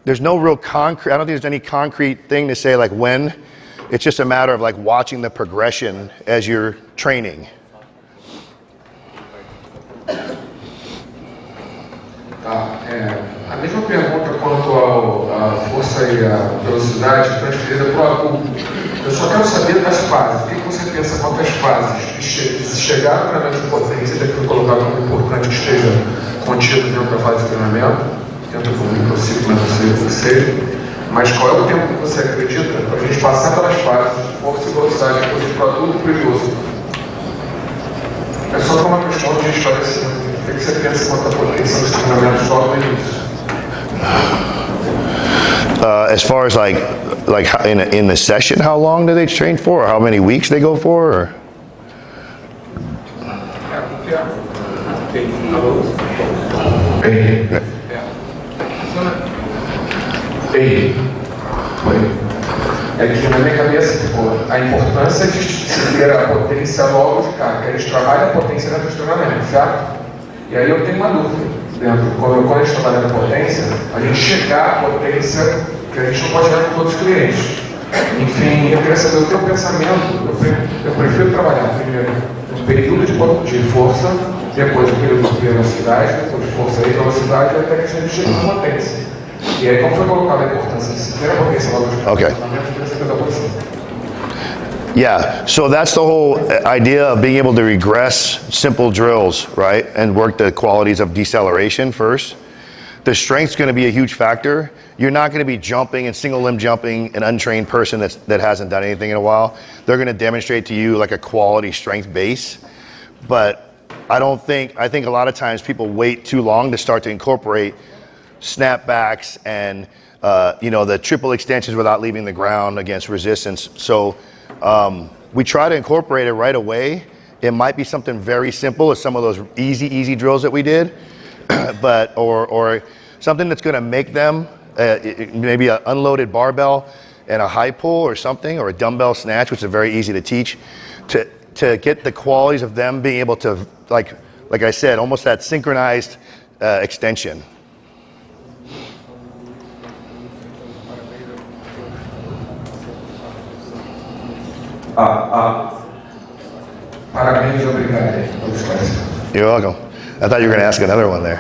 there's no real concrete, I don't think there's any concrete thing to say like when. It's just a matter of like watching the progression as you're training. A mesma pergunta quanto à força e à velocidade transferida para o adulto. Eu só quero saber das fases. O que você pensa quanto às fases de chegar ao treinamento de potência, que foi colocado como importante que esteja contido dentro da fase de treinamento, dentro do microciclo, não sei o que seja, mas qual é o tempo que você acredita para a gente passar pelas fases de força e velocidade depois para o adulto e para o idoso? É só para uma questão de esclarecimento. O que você pensa quanto à potência dos treinamentos logo no início? As far as like in the session, how long do they train for, or how many weeks they go for, or? É que na minha cabeça ficou a importância de se ter a potência logo de cara, que a gente trabalha a potência dentro dos treinamentos, certo? E aí eu tenho uma dúvida. Quando a gente trabalha na potência, a gente chegar à potência que a gente não pode chegar com todos os clientes. Enfim, eu queria saber o teu pensamento. Eu prefiro trabalhar primeiro no período de força, depois no período de velocidade, depois de força e velocidade, até que a gente chegue na potência. E aí, como foi colocada a importância de se ter a potência logo de cara? Okay. Yeah, so that's the whole idea of being able to regress simple drills, right? And work the qualities of deceleration first. The strength's gonna be a huge factor. You're not gonna be jumping and single limb jumping an untrained person that hasn't done anything in a while. They're gonna demonstrate to you like a quality strength base. But I think a lot of times people wait too long to start to incorporate snapbacks and the triple extensions without leaving the ground against resistance. So we try to incorporate it right away. It might be something very simple as some of those easy drills that we did, but or something that's going to make them maybe an unloaded barbell and a high pull or something, or a dumbbell snatch, which is very easy to teach, to get the qualities of them being able to, like I said, almost that synchronized extension. Parabéns e obrigado. You're welcome. I thought you were going to ask another one there.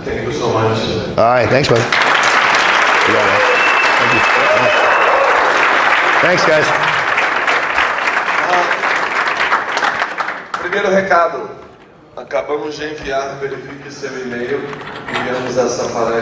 Thank you so much. All right, thanks, buddy. You got it. Thank you. Thanks, guys. Primeiro recado. Acabamos de enviar, verifique seu e-mail. Enviamos essa palestra.